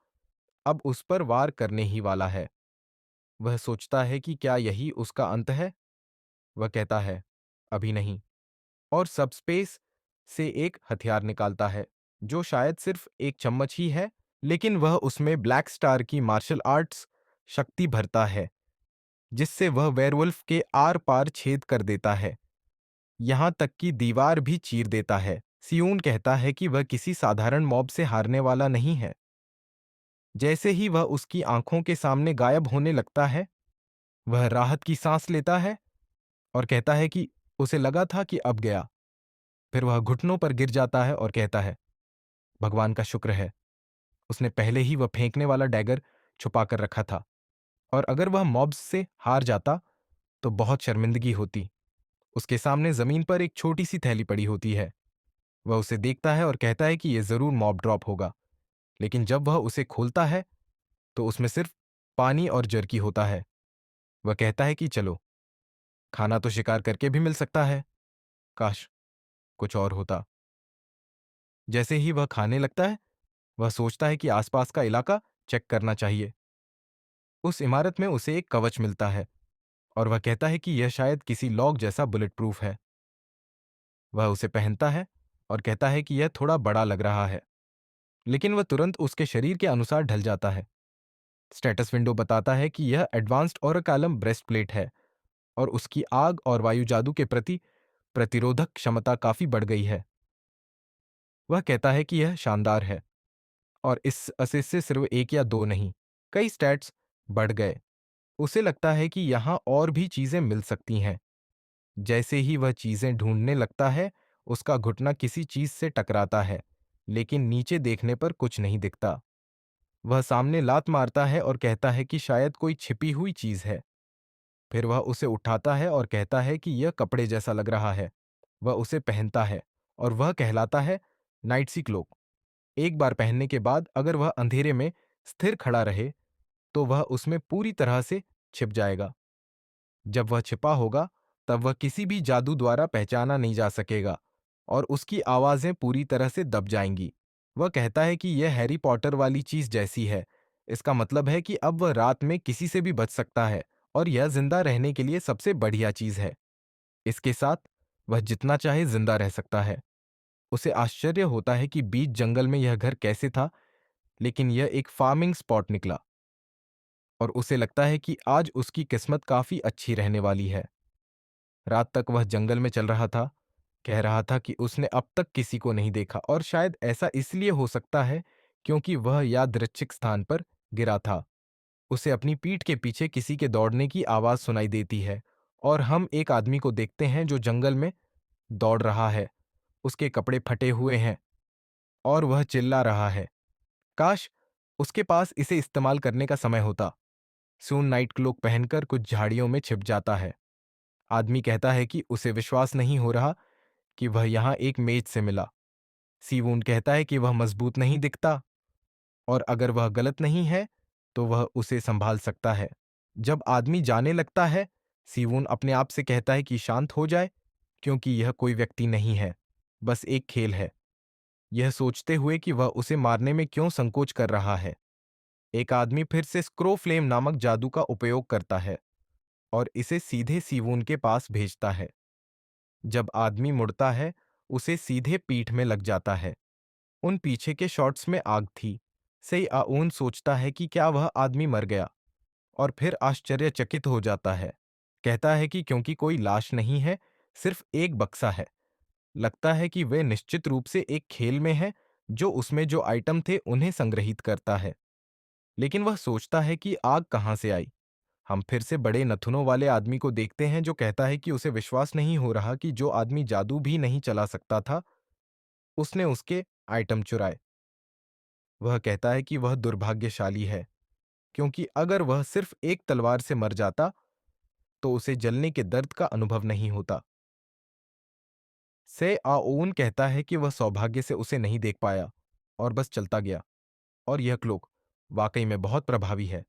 अब उस पर वार करने ही वाला है। वह सोचता है कि क्या यही उसका अंत है। वह कहता है, अभी नहीं, और सबस्पेस से एक हथियार निकालता है, जो शायद सिर्फ एक चम्मच ही है, लेकिन वह उसमें ब्लैक स्टार की मार्शल आर्ट्स शक्ति भरता है, जिससे वह वेयरवुल्फ के आर पार छेद कर देता है, यहां तक कि दीवार भी चीर देता है। सियून कहता है कि वह किसी साधारण मॉब से हारने वाला नहीं है। जैसे ही वह उसकी आंखों के सामने गायब होने लगता है, वह राहत की सांस लेता है और कहता है कि उसे लगा था कि अब गया। फिर वह घुटनों पर गिर जाता है और कहता है, भगवान का शुक्र है, उसने पहले ही वह फेंकने वाला डैगर छुपा कर रखा था, और अगर वह मॉब्स से हार जाता तो बहुत शर्मिंदगी होती। उसके सामने जमीन पर एक छोटी सी थैली पड़ी होती है। वह उसे देखता है और कहता है कि यह जरूर मॉब ड्रॉप होगा, लेकिन जब वह उसे खोलता है तो उसमें सिर्फ पानी और जर्की होता है। वह कहता है कि चलो, खाना तो शिकार करके भी मिल सकता है। काश कुछ और होता। जैसे ही वह खाने लगता है, वह सोचता है कि आसपास का इलाका चेक करना चाहिए। उस इमारत में उसे एक कवच मिलता है और वह कहता है कि यह शायद किसी लॉग जैसा बुलेट प्रूफ है। वह उसे पहनता है और कहता है कि यह थोड़ा बड़ा लग रहा है, लेकिन वह तुरंत उसके शरीर के अनुसार ढल जाता है। स्टेटस विंडो बताता है कि यह एडवांस्ड ओराकैलम ब्रेस्ट प्लेट है और उसकी आग और वायु जादू के प्रति प्रतिरोधक क्षमता काफी बढ़ गई है। वह कहता है कि यह शानदार है और इस असिस से सिर्फ एक या दो नहीं, कई स्टैट्स बढ़ गए। उसे लगता है कि यहां और भी चीजें मिल सकती हैं। जैसे ही वह चीजें ढूंढने लगता है, उसका घुटना किसी चीज से टकराता है, लेकिन नीचे देखने पर कुछ नहीं दिखता। वह सामने लात मारता है और कहता है कि शायद कोई छिपी हुई चीज है। फिर वह उसे उठाता है और कहता है कि यह कपड़े जैसा लग रहा है। वह उसे पहनता है और वह कहलाता है नाइटसी क्लोक। एक बार पहनने के बाद अगर वह अंधेरे में स्थिर खड़ा रहे, तो वह उसमें पूरी तरह से छिप जाएगा। जब वह छिपा होगा, तब वह किसी भी जादू द्वारा पहचाना नहीं जा सकेगा और उसकी आवाजें पूरी तरह से दब जाएंगी। वह कहता है कि यह हैरी पॉटर वाली चीज जैसी है। इसका मतलब है कि अब वह रात में किसी से भी बच सकता है और यह जिंदा रहने के लिए सबसे बढ़िया चीज है। इसके साथ वह जितना चाहे जिंदा रह सकता है। उसे आश्चर्य होता है कि बीच जंगल में यह घर कैसे था, लेकिन यह एक फार्मिंग स्पॉट निकला और उसे लगता है कि आज उसकी किस्मत काफी अच्छी रहने वाली है। रात तक वह जंगल में चल रहा था, कह रहा था कि उसने अब तक किसी को नहीं देखा और शायद ऐसा इसलिए हो सकता है क्योंकि वह यादृच्छिक स्थान पर गिरा था। उसे अपनी पीठ के पीछे किसी के दौड़ने की आवाज सुनाई देती है और हम एक आदमी को देखते हैं जो जंगल में दौड़ रहा है। उसके कपड़े फटे हुए हैं और वह चिल्ला रहा है। काश उसके पास इसे इस्तेमाल करने का समय होता। सून नाइट क्लोक पहनकर कुछ झाड़ियों में छिप जाता है। आदमी कहता है कि उसे विश्वास नहीं हो रहा कि वह यहां एक मेज से मिला। सीवून कहता है कि वह मजबूत नहीं दिखता और अगर वह गलत नहीं है, तो वह उसे संभाल सकता है। जब आदमी जाने लगता है, सीवून अपने आप से कहता है कि शांत हो जाए, क्योंकि यह कोई व्यक्ति नहीं है, बस एक खेल है। यह सोचते हुए कि वह उसे मारने में क्यों संकोच कर रहा है, एक आदमी फिर से स्क्रो फ्लेम नामक जादू का उपयोग करता है और इसे सीधे सीवून के पास भेजता है। जब आदमी मुड़ता है, उसे सीधे पीठ में लग जाता है। उन पीछे के शॉट्स में आग थी। सेई आउन सोचता है कि क्या वह आदमी मर गया और फिर आश्चर्यचकित हो जाता है। कहता है कि क्योंकि कोई लाश नहीं है, सिर्फ एक बक्सा है। लगता है कि वे निश्चित रूप से एक खेल में है जो उसमें जो आइटम थे उन्हें संग्रहित करता है। लेकिन वह सोचता है कि आग कहां से आई। हम फिर से बड़े नथुनों वाले आदमी को देखते हैं जो कहता है कि उसे विश्वास नहीं हो रहा कि जो आदमी जादू भी नहीं चला सकता था, उसने उसके आइटम चुराए। वह कहता है कि वह दुर्भाग्यशाली है, क्योंकि अगर वह सिर्फ एक तलवार से मर जाता, तो उसे जलने के दर्द का अनुभव नहीं होता। से आओन कहता है कि वह सौभाग्य से उसे नहीं देख पाया और बस चलता गया, और यह क्लोक वाकई में बहुत प्रभावी है।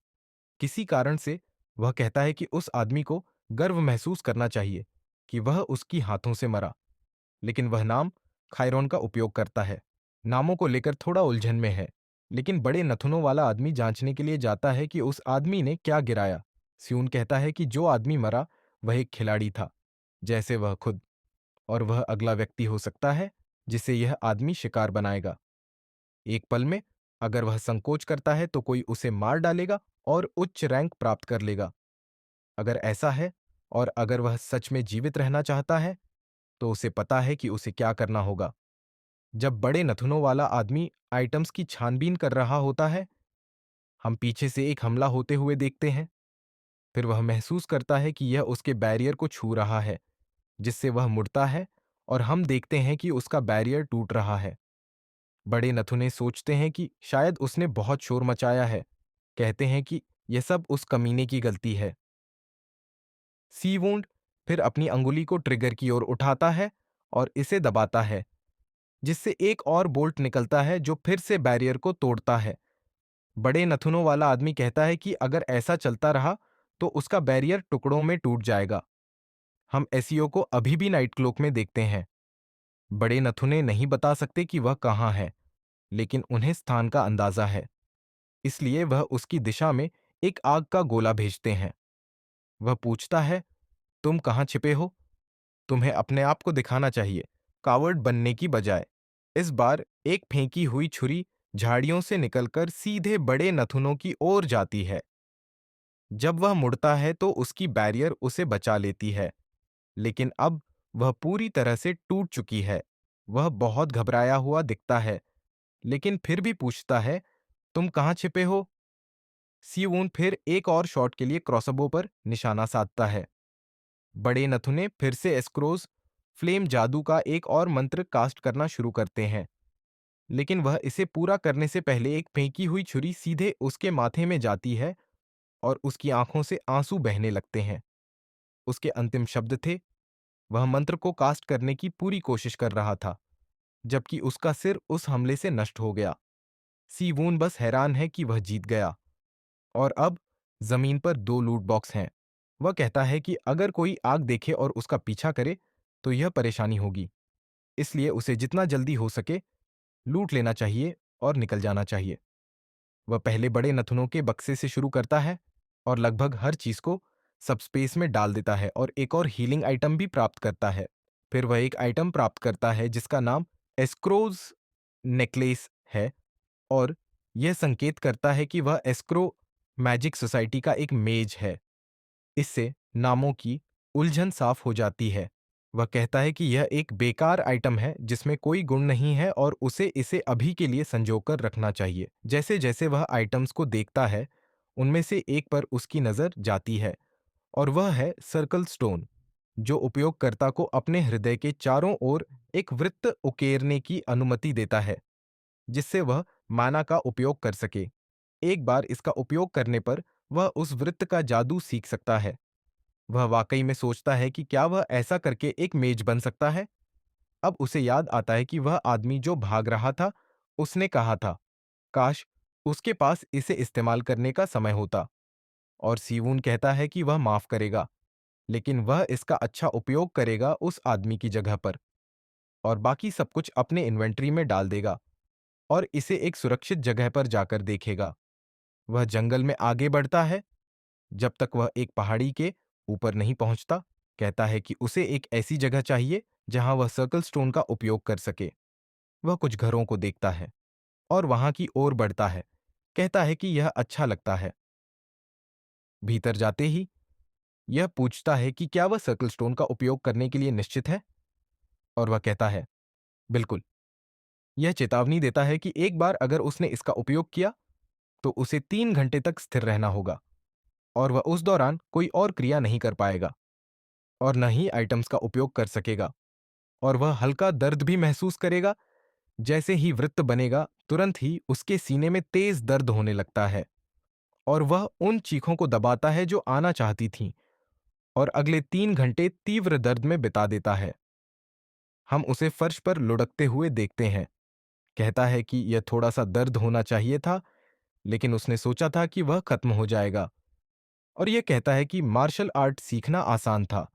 किसी कारण से वह कहता है कि उस आदमी को गर्व महसूस करना चाहिए कि वह उसकी हाथों से मरा, लेकिन वह नाम खायरोन का उपयोग करता है। नामों को लेकर थोड़ा उलझन में है, लेकिन बड़े नथुनों वाला आदमी जांचने के लिए जाता है कि उस आदमी ने क्या गिराया। स्यून कहता है कि जो आदमी मरा वह एक खिलाड़ी था, जैसे वह खुद, और वह अगला व्यक्ति हो सकता है जिसे यह आदमी शिकार बनाएगा। एक पल में अगर वह संकोच करता है तो कोई उसे मार डालेगा और उच्च रैंक प्राप्त कर लेगा। अगर ऐसा है और अगर वह सच में जीवित रहना चाहता है, तो उसे पता है कि उसे क्या करना होगा। जब बड़े नथुनों वाला आदमी आइटम्स की छानबीन कर रहा होता है, हम पीछे से एक हमला होते हुए देखते हैं। फिर वह महसूस करता है कि यह उसके बैरियर को छू रहा है, जिससे वह मुड़ता है और हम देखते हैं कि उसका बैरियर टूट रहा है। बड़े नथुने सोचते हैं कि शायद उसने बहुत शोर मचाया है। कहते हैं कि यह सब उस कमीने की गलती है। सी वुंड फिर अपनी अंगुली को ट्रिगर की ओर उठाता है और इसे दबाता है, जिससे एक और बोल्ट निकलता है जो फिर से बैरियर को तोड़ता है। बड़े नथुनों वाला आदमी कहता है कि अगर ऐसा चलता रहा तो उसका बैरियर टुकड़ों में टूट जाएगा। हम एसीओ को अभी भी नाइट क्लोक में देखते हैं। बड़े नथुने नहीं बता सकते कि वह कहाँ है, लेकिन उन्हें स्थान का अंदाजा है। इसलिए वह उसकी दिशा में एक आग का गोला भेजते हैं। वह पूछता है, तुम कहाँ छिपे हो? तुम्हें अपने आप को दिखाना चाहिए, कावर्ड बनने की बजाय। इस बार एक फेंकी हुई छुरी झाड़ियों से निकलकर सीधे बड़े नथुनों की ओर जाती है। जब वह मुड़ता है तो उसकी बैरियर उसे बचा लेती है, लेकिन अब वह पूरी तरह से टूट चुकी है। वह बहुत घबराया हुआ दिखता है, लेकिन फिर भी पूछता है, तुम कहाँ छिपे हो? सीवून फिर एक और शॉट के लिए क्रॉसबो पर निशाना साधता है। बड़े नथुने फिर से एस्क्रोज फ्लेम जादू का एक और मंत्र कास्ट करना शुरू करते हैं, लेकिन वह इसे पूरा करने से पहले एक फेंकी हुई छुरी सीधे उसके माथे में जाती है और उसकी आंखों से आंसू बहने लगते हैं। उसके अंतिम शब्द थे, वह मंत्र को कास्ट करने की पूरी कोशिश कर रहा था, जबकि उसका सिर उस हमले से नष्ट हो गया। सीवून बस हैरान है कि वह जीत गया। और अब जमीन पर 2 लूट बॉक्स हैं। वह कहता है कि अगर कोई आग देखे और उसका पीछा करे तो यह परेशानी होगी, इसलिए उसे जितना जल्दी हो सके लूट लेना चाहिए और निकल जाना चाहिए। वह पहले बड़े नथुनों के बक्से से शुरू करता है और लगभग हर चीज को सबस्पेस में डाल देता है और एक और हीलिंग आइटम भी प्राप्त करता है। फिर वह एक आइटम प्राप्त करता है जिसका नाम एस्क्रोज नेकलेस है, और यह संकेत करता है कि वह एस्क्रो मैजिक सोसाइटी का एक मेज है। इससे नामों की उलझन साफ हो जाती है। वह कहता है कि यह एक बेकार आइटम है जिसमें कोई गुण नहीं है और उसे इसे अभी के लिए संजोकर रखना चाहिए। जैसे जैसे वह आइटम्स को देखता है, उनमें से एक पर उसकी नजर जाती है और वह है सर्कल स्टोन, जो उपयोगकर्ता को अपने हृदय के चारों ओर एक वृत्त उकेरने की अनुमति देता है, जिससे वह माना का उपयोग कर सके। एक बार इसका उपयोग करने पर वह उस वृत्त का जादू सीख सकता है। वह वाकई में सोचता है कि क्या वह ऐसा करके एक मेज बन सकता है। अब उसे याद आता है कि वह आदमी जो भाग रहा था, उसने कहा था, काश उसके पास इसे इस्तेमाल करने का समय होता। और सीवून कहता है कि वह माफ करेगा, लेकिन वह इसका अच्छा उपयोग करेगा उस आदमी की जगह पर, और बाकी सब कुछ अपने इन्वेंट्री में डाल देगा और इसे एक सुरक्षित जगह पर जाकर देखेगा। वह जंगल में आगे बढ़ता है जब तक वह एक पहाड़ी के ऊपर नहीं पहुंचता। कहता है कि उसे एक ऐसी जगह चाहिए जहां वह सर्कल स्टोन का उपयोग कर सके। वह कुछ घरों को देखता है और वहां की ओर बढ़ता है। कहता है कि यह अच्छा लगता है। भीतर जाते ही यह पूछता है कि क्या वह सर्कल स्टोन का उपयोग करने के लिए निश्चित है, और वह कहता है, बिल्कुल। यह चेतावनी देता है कि एक बार अगर उसने इसका उपयोग किया तो उसे 3 घंटे तक स्थिर रहना होगा और वह उस दौरान कोई और क्रिया नहीं कर पाएगा और न ही आइटम्स का उपयोग कर सकेगा, और वह हल्का दर्द भी महसूस करेगा। जैसे ही वृत्त बनेगा, तुरंत ही उसके सीने में तेज दर्द होने लगता है और वह उन चीखों को दबाता है जो आना चाहती थीं, और अगले 3 घंटे तीव्र दर्द में बिता देता है। हम उसे फर्श पर लुढ़कते हुए देखते हैं। कहता है कि यह थोड़ा सा दर्द होना चाहिए था, लेकिन उसने सोचा था कि वह खत्म हो जाएगा। और यह कहता है कि मार्शल आर्ट सीखना आसान था,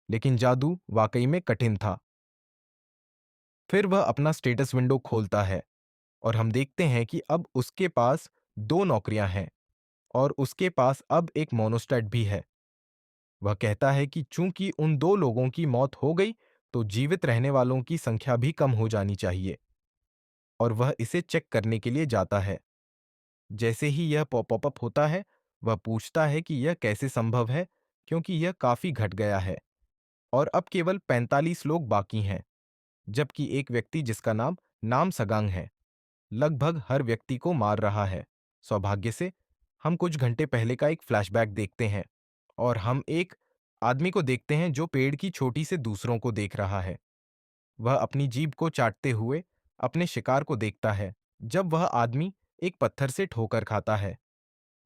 लेकिन जादू वाकई में कठिन था। फिर वह अपना स्टेटस विंडो खोलता है और हम देखते हैं कि अब उसके पास 2 नौकरियां हैं और उसके पास अब एक मोनोस्टैट भी है। वह कहता है कि चूंकि उन 2 लोगों की मौत हो गई, तो जीवित रहने वालों की संख्या भी कम हो जानी चाहिए, और वह इसे चेक करने के लिए जाता है। जैसे ही यह पॉपअप होता है, वह पूछता है कि यह कैसे संभव है, क्योंकि यह काफी घट गया है और अब केवल 45 लोग बाकी हैं, जबकि एक व्यक्ति जिसका नाम नाम सगांग है लगभग हर व्यक्ति को मार रहा है। सौभाग्य से हम कुछ घंटे पहले का एक फ्लैशबैक देखते हैं और हम एक आदमी को देखते हैं जो पेड़ की चोटी से दूसरों को देख रहा है। वह अपनी जीभ को चाटते हुए अपने शिकार को देखता है जब वह आदमी एक पत्थर से ठोकर खाता है,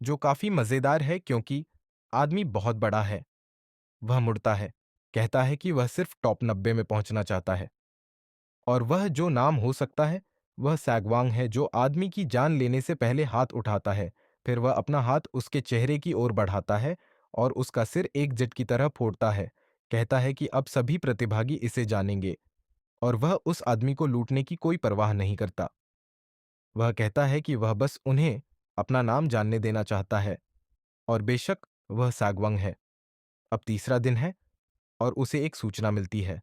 जो काफी मजेदार है क्योंकि आदमी बहुत बड़ा है। वह मुड़ता है, कहता है कि वह सिर्फ टॉप 90 में पहुंचना चाहता है, और वह जो नाम हो सकता है वह सैगवांग है, जो आदमी की जान लेने से पहले हाथ उठाता है। फिर वह अपना हाथ उसके चेहरे की ओर बढ़ाता है और उसका सिर एक जेट की तरह फोड़ता है। कहता है कि अब सभी प्रतिभागी इसे जानेंगे, और वह उस आदमी को लूटने की कोई परवाह नहीं करता। वह कहता है कि वह बस उन्हें अपना नाम जानने देना चाहता है, और बेशक वह सागवांग है। अब तीसरा दिन है और उसे एक सूचना मिलती है।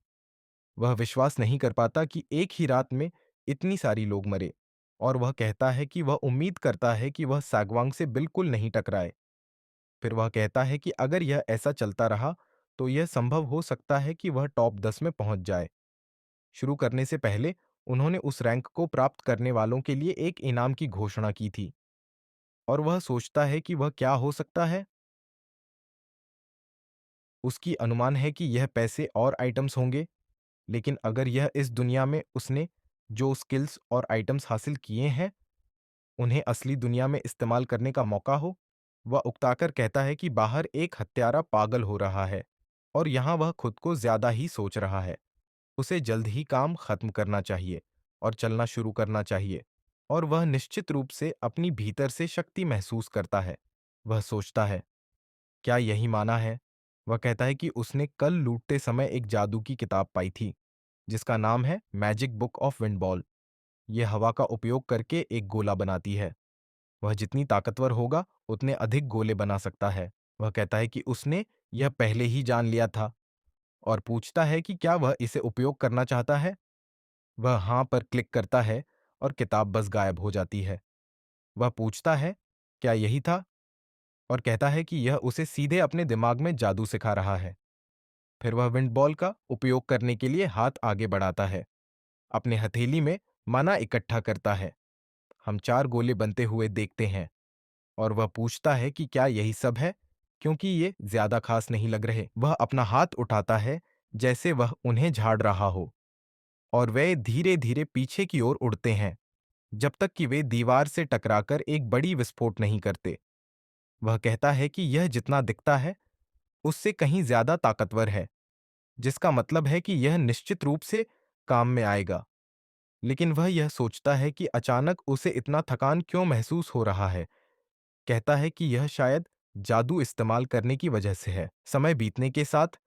वह विश्वास नहीं कर पाता कि एक ही रात में इतनी सारी लोग मरे, और वह कहता है कि वह उम्मीद करता है कि वह सागवांग से बिल्कुल नहीं टकराए। फिर वह कहता है कि अगर यह ऐसा चलता रहा तो यह संभव हो सकता है कि वह टॉप 10 में पहुंच जाए। शुरू करने से पहले उन्होंने उस रैंक को प्राप्त करने वालों के लिए एक इनाम की घोषणा की थी, और वह सोचता है कि वह क्या हो सकता है। उसकी अनुमान है कि यह पैसे और आइटम्स होंगे, लेकिन अगर यह इस दुनिया में उसने जो स्किल्स और आइटम्स हासिल किए हैं उन्हें असली दुनिया में इस्तेमाल करने का मौका हो। वह उकताकर कहता है कि बाहर एक हत्यारा पागल हो रहा है और यहां वह खुद को ज्यादा ही सोच रहा है। उसे जल्द ही काम खत्म करना चाहिए और चलना शुरू करना चाहिए, और वह निश्चित रूप से अपनी भीतर से शक्ति महसूस करता है। वह सोचता है, क्या यही माना है? वह कहता है कि उसने कल लूटते समय एक जादू की किताब पाई थी जिसका नाम है मैजिक बुक ऑफ विंडबॉल। यह हवा का उपयोग करके एक गोला बनाती है। वह जितनी ताकतवर होगा उतने अधिक गोले बना सकता है। वह कहता है कि उसने यह पहले ही जान लिया था, और पूछता है कि क्या वह इसे उपयोग करना चाहता है। वह हाँ पर क्लिक करता है और किताब बस गायब हो जाती है। वह पूछता है, क्या यही था? और कहता है कि यह उसे सीधे अपने दिमाग में जादू सिखा रहा है। फिर वह विंडबॉल का उपयोग करने के लिए हाथ आगे बढ़ाता है, अपने हथेली में मना इकट्ठा करता है। हम 4 गोले बनते हुए देखते हैं, और वह पूछता है कि क्या यही सब है, क्योंकि ये ज्यादा खास नहीं लग रहे। वह अपना हाथ उठाता है जैसे वह उन्हें झाड़ रहा हो, और वे धीरे धीरे पीछे की ओर उड़ते हैं जब तक कि वे दीवार से टकराकर एक बड़ी विस्फोट नहीं करते। वह कहता है कि यह जितना दिखता है उससे कहीं ज्यादा ताकतवर है, जिसका मतलब है कि यह निश्चित रूप से काम में आएगा। लेकिन वह यह सोचता है कि अचानक उसे इतना थकान क्यों महसूस हो रहा है। कहता है कि यह शायद जादू इस्तेमाल करने की वजह से है। समय बीतने के साथ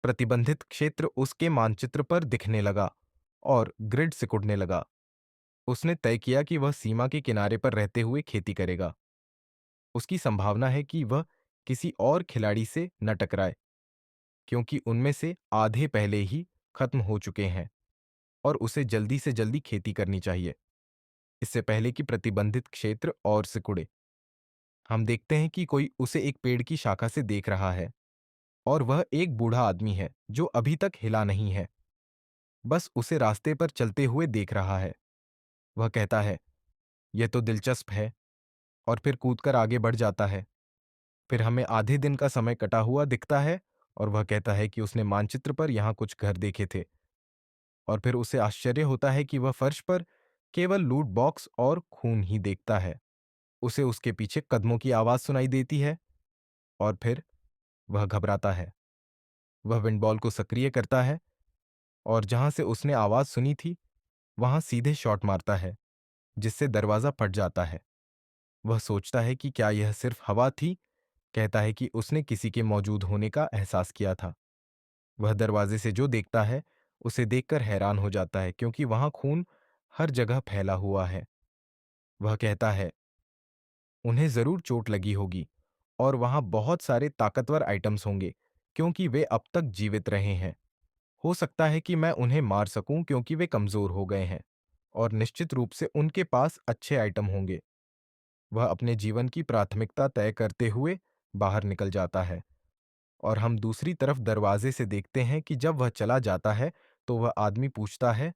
प्रतिबंधित क्षेत्र उसके मानचित्र पर दिखने लगा और ग्रिड सिकुड़ने लगा। उसने तय किया कि वह सीमा के किनारे पर रहते हुए खेती करेगा। उसकी संभावना है कि वह किसी और खिलाड़ी से न टकराए, क्योंकि उनमें से आधे पहले ही खत्म हो चुके हैं, और उसे जल्दी से जल्दी खेती करनी चाहिए इससे पहले कि प्रतिबंधित क्षेत्र और सिकुड़े। हम देखते हैं कि कोई उसे एक पेड़ की शाखा से देख रहा है, और वह एक बूढ़ा आदमी है जो अभी तक हिला नहीं है, बस उसे रास्ते पर चलते हुए देख रहा है। वह कहता है, यह तो दिलचस्प है, और फिर कूदकर आगे बढ़ जाता है। फिर हमें आधे दिन का समय कटा हुआ दिखता है, और वह कहता है कि उसने मानचित्र पर यहाँ कुछ घर देखे थे, और फिर उसे आश्चर्य होता है कि वह फर्श पर केवल लूट बॉक्स और खून ही देखता है। उसे उसके पीछे कदमों की आवाज सुनाई देती है, और फिर वह घबराता है। वह विंडबॉल को सक्रिय करता है, और जहां से उसने आवाज सुनी थी वहां सीधे शॉट मारता है, जिससे दरवाजा फट जाता है। वह सोचता है कि क्या यह सिर्फ हवा थी। कहता है कि उसने किसी के मौजूद होने का एहसास किया था। वह दरवाजे से जो देखता है उसे देखकर हैरान हो जाता है, क्योंकि वहां खून हर जगह फैला हुआ है। वह कहता है, उन्हें जरूर चोट लगी होगी, और वहां बहुत सारे ताकतवर आइटम्स होंगे, क्योंकि वे अब तक जीवित रहे हैं। हो सकता है कि मैं उन्हें मार सकूं क्योंकि वे कमजोर हो गए हैं, और निश्चित रूप से उनके पास अच्छे आइटम होंगे। वह अपने जीवन की प्राथमिकता तय करते हुए बाहर निकल जाता है, और हम दूसरी तरफ दरवाजे से देखते हैं कि जब वह चला जाता है तो वह आदमी पूछता है,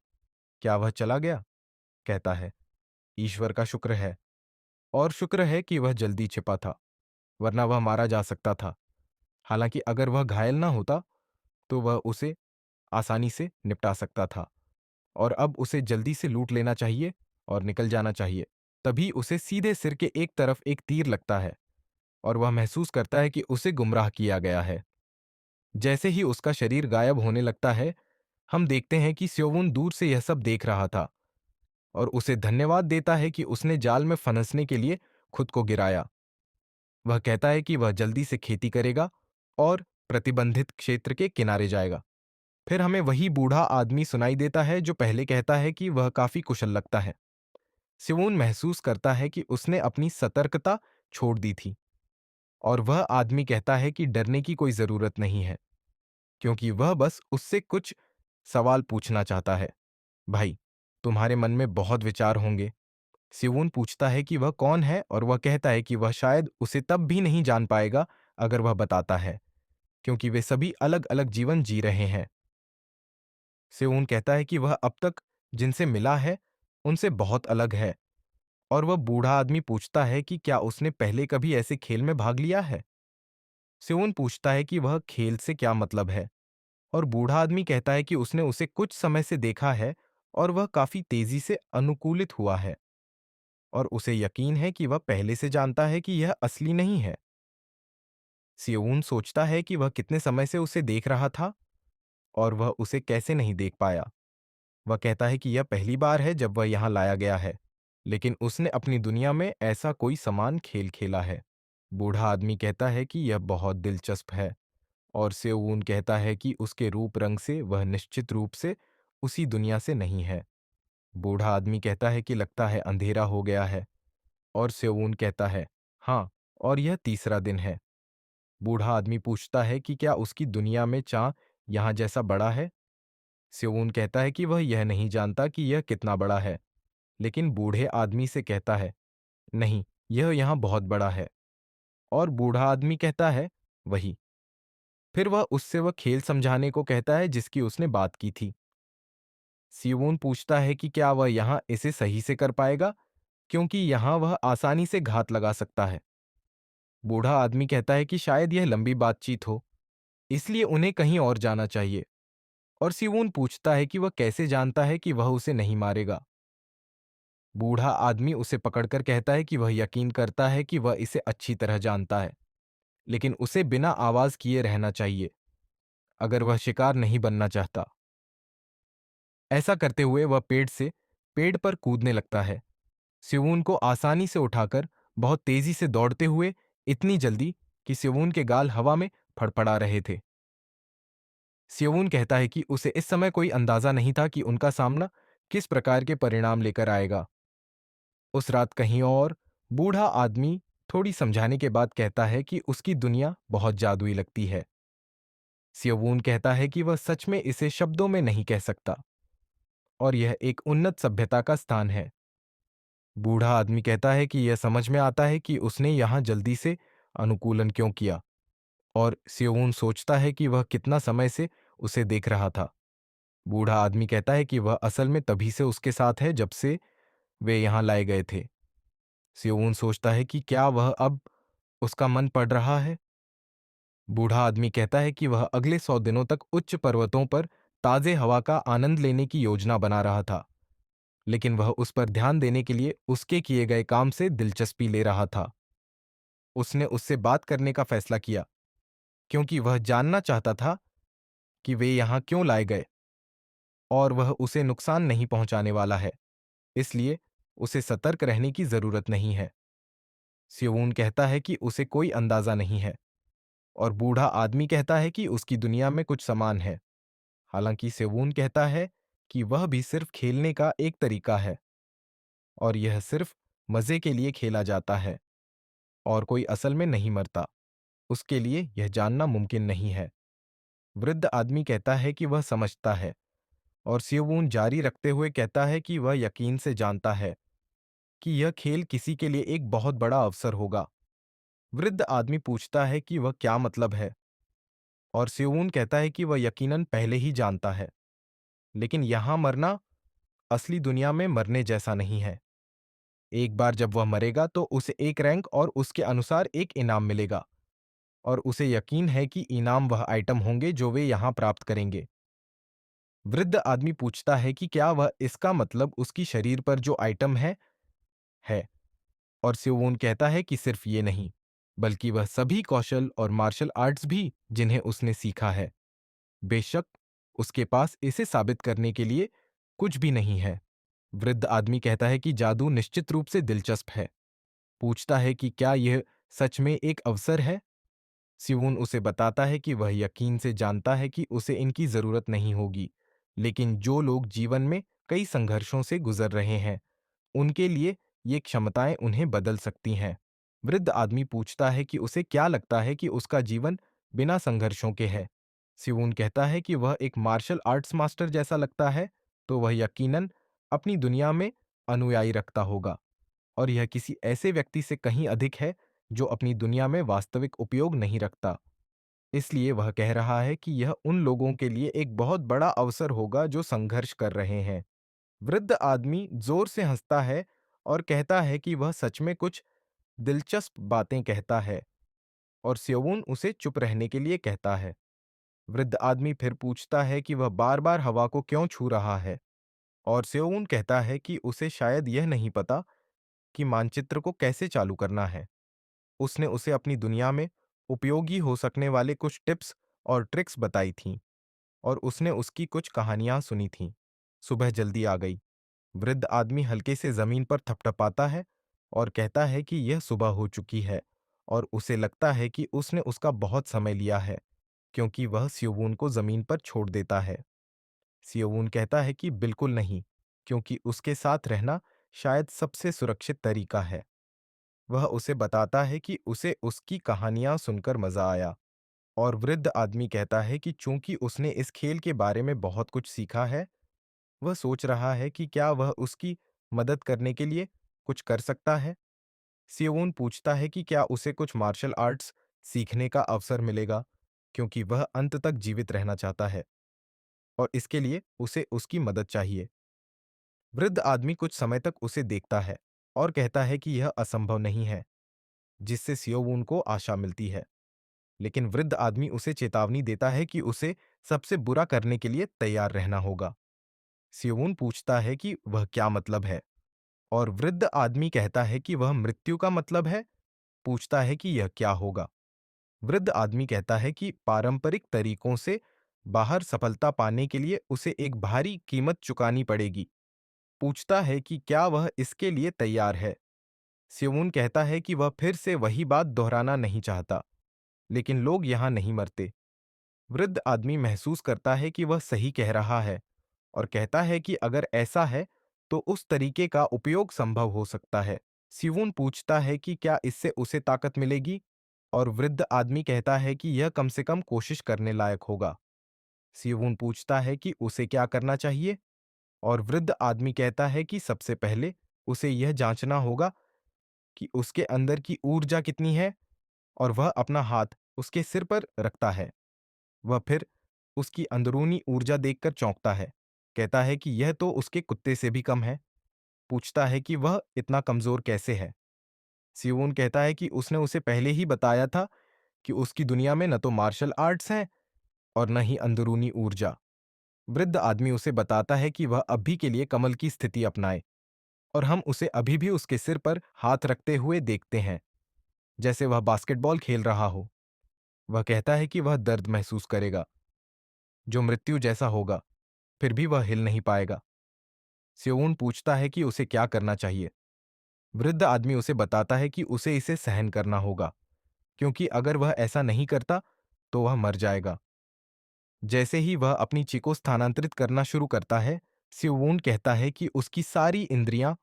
क्या वह चला गया? कहता है, ईश्वर का शुक्र है, और शुक्र है कि वह जल्दी छिपा था, वरना वह मारा जा सकता था। हालांकि अगर वह घायल ना होता तो वह उसे आसानी से निपटा सकता था, और अब उसे जल्दी से लूट लेना चाहिए और निकल जाना चाहिए। तभी उसे सीधे सिर के एक तरफ एक तीर लगता है, और वह महसूस करता है कि उसे गुमराह किया गया है। जैसे ही उसका शरीर गायब होने लगता है, हम देखते हैं कि स्योवुन दूर से यह सब देख रहा था, और उसे धन्यवाद देता है कि उसने जाल में फंसने के लिए खुद को गिराया। वह कहता है कि वह जल्दी से खेती करेगा और प्रतिबंधित क्षेत्र के किनारे जाएगा। फिर हमें वही बूढ़ा आदमी सुनाई देता है जो पहले कहता है कि वह काफी कुशल लगता है। सिवोन महसूस करता है कि उसने अपनी सतर्कता छोड़ दी थी, और वह आदमी कहता है कि डरने की कोई जरूरत नहीं है, क्योंकि वह बस उससे कुछ सवाल पूछना चाहता है। भाई, तुम्हारे मन में बहुत विचार होंगे। सिवोन पूछता है कि वह कौन है, और वह कहता है कि वह शायद उसे तब भी नहीं जान पाएगा अगर वह बताता है, क्योंकि वे सभी अलग अलग जीवन जी रहे हैं। सेऊन कहता है कि वह अब तक जिनसे मिला है उनसे बहुत अलग है, और वह बूढ़ा आदमी पूछता है कि क्या उसने पहले कभी ऐसे खेल में भाग लिया है। सेऊन पूछता है कि वह खेल से क्या मतलब है, और बूढ़ा आदमी कहता है कि उसने उसे कुछ समय से देखा है और वह काफी तेजी से अनुकूलित हुआ है, और उसे यकीन है कि वह पहले से जानता है कि यह असली नहीं है। सेऊन सोचता है कि वह कितने समय से उसे देख रहा था, और वह उसे कैसे नहीं देख पाया। वह कहता है कि यह पहली बार है जब वह यहां लाया गया है, लेकिन उसने अपनी दुनिया में ऐसा कोई समान खेल खेला है। बूढ़ा आदमी कहता है कि यह बहुत दिलचस्प है, और सेऊन कहता है कि उसके रूप रंग से वह निश्चित रूप से उसी दुनिया से नहीं है। बूढ़ा आदमी कहता है कि लगता है अंधेरा हो गया है, और सेऊन कहता है, हाँ, और यह तीसरा दिन है। बूढ़ा आदमी पूछता है कि क्या उसकी दुनिया में चाँद यहाँ जैसा बड़ा है। सेऊन कहता है कि वह यह नहीं जानता कि यह कितना बड़ा है, लेकिन बूढ़े आदमी से कहता है, नहीं, यह यहाँ बहुत बड़ा है। और बूढ़ा आदमी कहता है, वही। फिर वह उससे वह खेल समझाने को कहता है जिसकी उसने बात की थी। सियोन पूछता है कि क्या वह यहाँ इसे सही से कर पाएगा, क्योंकि यहाँ वह आसानी से घात लगा सकता है। बूढ़ा आदमी कहता है कि शायद यह लंबी बातचीत हो, इसलिए उन्हें कहीं और जाना चाहिए। और सियोन पूछता है कि वह कैसे जानता है कि वह उसे नहीं मारेगा। बूढ़ा आदमी उसे पकड़कर कहता है कि वह यकीन करता है कि वह इसे अच्छी तरह जानता है, लेकिन उसे बिना आवाज किए रहना चाहिए अगर वह शिकार नहीं बनना चाहता। ऐसा करते हुए वह पेड़ से पेड़ पर कूदने लगता है, सिवून को आसानी से उठाकर, बहुत तेजी से दौड़ते हुए, इतनी जल्दी कि सिवून के गाल हवा में फड़फड़ा रहे थे। सिवून कहता है कि उसे इस समय कोई अंदाजा नहीं था कि उनका सामना किस प्रकार के परिणाम लेकर आएगा। उस रात कहीं और बूढ़ा आदमी थोड़ी समझाने के बाद कहता है कि उसकी दुनिया बहुत जादुई लगती है। सियोवून कहता है कि वह सच में इसे शब्दों में नहीं कह सकता, और यह एक उन्नत सभ्यता का स्थान है। बूढ़ा आदमी कहता है कि यह समझ में आता है कि उसने यहां जल्दी से अनुकूलन क्यों किया, और सियोवून सोचता है कि वह कितना समय से उसे देख रहा था। बूढ़ा आदमी कहता है कि वह असल में तभी से उसके साथ है जब से वे यहां लाए गए थे। सियोवून सोचता है कि क्या वह अब उसका मन पड़ रहा है। बूढ़ा आदमी कहता है कि वह अगले 100 दिनों तक उच्च पर्वतों पर ताजे हवा का आनंद लेने की योजना बना रहा था, लेकिन वह उस पर ध्यान देने के लिए उसके किए गए काम से दिलचस्पी ले रहा था। उसने उससे बात करने का फैसला किया, क्योंकि वह जानना चाहता था कि वे यहां क्यों लाए गए, और वह उसे नुकसान नहीं पहुंचाने वाला है, इसलिए उसे सतर्क रहने की जरूरत नहीं है। स्योवून कहता है कि उसे कोई अंदाजा नहीं है, और बूढ़ा आदमी कहता है कि उसकी दुनिया में कुछ समान है। हालांकि सेवून कहता है कि वह भी सिर्फ खेलने का एक तरीका है, और यह सिर्फ मजे के लिए खेला जाता है, और कोई असल में नहीं मरता। उसके लिए यह जानना मुमकिन नहीं है। वृद्ध आदमी कहता है कि वह समझता है, और सेवून जारी रखते हुए कहता है कि वह यकीन से जानता है कि यह खेल किसी के लिए एक बहुत बड़ा अवसर होगा। वृद्ध आदमी पूछता है कि वह क्या मतलब है, और सेवून कहता है कि वह यकीनन पहले ही जानता है, लेकिन यहां मरना असली दुनिया में मरने जैसा नहीं है। एक बार जब वह मरेगा तो उसे एक रैंक और उसके अनुसार एक इनाम मिलेगा, और उसे यकीन है कि इनाम वह आइटम होंगे जो वे यहां प्राप्त करेंगे। वृद्ध आदमी पूछता है कि क्या वह इसका मतलब उसकी शरीर पर जो आइटम है, और सियोवून कहता है कि सिर्फ ये नहीं, बल्कि वह सभी कौशल और मार्शल आर्ट्स भी जिन्हें उसने सीखा है। बेशक उसके पास इसे साबित करने के लिए कुछ भी नहीं है। वृद्ध आदमी कहता है कि जादू निश्चित रूप से दिलचस्प है। पूछता है कि क्या यह सच में एक अवसर है। सिवून उसे बताता है कि वह यकीन से जानता है कि उसे इनकी जरूरत नहीं होगी, लेकिन जो लोग जीवन में कई संघर्षों से गुजर रहे हैं, उनके लिए ये क्षमताएं उन्हें बदल सकती हैं। वृद्ध आदमी पूछता है कि उसे क्या लगता है कि उसका जीवन बिना संघर्षों के है। सिवून कहता है कि वह एक मार्शल आर्ट्स मास्टर जैसा लगता है, तो वह यकीनन अपनी दुनिया में अनुयायी रखता होगा, और यह किसी ऐसे व्यक्ति से कहीं अधिक है जो अपनी दुनिया में वास्तविक उपयोग नहीं रखता। इसलिए वह कह रहा है कि यह उन लोगों के लिए एक बहुत बड़ा अवसर होगा जो संघर्ष कर रहे हैं। वृद्ध आदमी जोर से हंसता है और कहता है कि वह सच में कुछ दिलचस्प बातें कहता है, और स्योवून उसे चुप रहने के लिए कहता है। वृद्ध आदमी फिर पूछता है कि वह बार बार हवा को क्यों छू रहा है, और स्योवून कहता है कि उसे शायद यह नहीं पता कि मानचित्र को कैसे चालू करना है। उसने उसे अपनी दुनिया में उपयोगी हो सकने वाले कुछ टिप्स और ट्रिक्स बताई थीं, और उसने उसकी कुछ कहानियां सुनी थीं। सुबह जल्दी आ गई। वृद्ध आदमी हल्के से जमीन पर थपथपाता है और कहता है कि यह सुबह हो चुकी है, और उसे लगता है कि उसने उसका बहुत समय लिया है, क्योंकि वह स्योवून को जमीन पर छोड़ देता है। स्योवून कहता है कि बिल्कुल नहीं, क्योंकि उसके साथ रहना शायद सबसे सुरक्षित तरीका है। वह उसे बताता है कि उसे उसकी कहानियां सुनकर मजा आया, और वृद्ध आदमी कहता है कि चूंकि उसने इस खेल के बारे में बहुत कुछ सीखा है, वह सोच रहा है कि क्या वह उसकी मदद करने के लिए कुछ कर सकता है। सियोन पूछता है कि क्या उसे कुछ मार्शल आर्ट्स सीखने का अवसर मिलेगा, क्योंकि वह अंत तक जीवित रहना चाहता है, और इसके लिए उसे उसकी मदद चाहिए। वृद्ध आदमी कुछ समय तक उसे देखता है और कहता है कि यह असंभव नहीं है, जिससे सियोवून को आशा मिलती है। लेकिन वृद्ध आदमी उसे चेतावनी देता है कि उसे सबसे बुरा करने के लिए तैयार रहना होगा। सियोवून पूछता है कि वह क्या मतलब है, और वृद्ध आदमी कहता है कि वह मृत्यु का मतलब है। पूछता है कि यह क्या होगा। वृद्ध आदमी कहता है कि पारंपरिक तरीकों से बाहर सफलता पाने के लिए उसे एक भारी कीमत चुकानी पड़ेगी। पूछता है कि क्या वह इसके लिए तैयार है। सियोवून कहता है कि वह फिर से वही बात दोहराना नहीं चाहता, लेकिन लोग यहां नहीं मरते। वृद्ध आदमी महसूस करता है कि वह सही कह रहा है, और कहता है कि अगर ऐसा है तो उस तरीके का उपयोग संभव हो सकता है। सिवून पूछता है कि क्या इससे उसे ताकत मिलेगी, और वृद्ध आदमी कहता है कि यह कम से कम कोशिश करने लायक होगा। सिवून पूछता है कि उसे क्या करना चाहिए, और वृद्ध आदमी कहता है कि सबसे पहले उसे यह जांचना होगा कि उसके अंदर की ऊर्जा कितनी है, और वह अपना हाथ उसके सिर पर रखता है। वह फिर उसकी अंदरूनी ऊर्जा देखकर चौंकता है। कहता है कि यह तो उसके कुत्ते से भी कम है। पूछता है कि वह इतना कमजोर कैसे है। सियोन कहता है कि उसने उसे पहले ही बताया था कि उसकी दुनिया में न तो मार्शल आर्ट्स हैं और न ही अंदरूनी ऊर्जा। वृद्ध आदमी उसे बताता है कि वह अभी के लिए कमल की स्थिति अपनाए, और हम उसे अभी भी उसके सिर पर हाथ रखते हुए देखते हैं, जैसे वह बास्केटबॉल खेल रहा हो। वह कहता है कि वह दर्द महसूस करेगा, जो मृत्यु जैसा होगा, फिर भी वह हिल नहीं पाएगा। स्योन पूछता है कि उसे क्या करना चाहिए। वृद्ध आदमी उसे बताता है कि उसे इसे सहन करना होगा, क्योंकि अगर वह ऐसा नहीं करता तो वह मर जाएगा। जैसे ही वह अपनी चिको स्थानांतरित करना शुरू करता है, स्योवून कहता है कि उसकी सारी इंद्रियां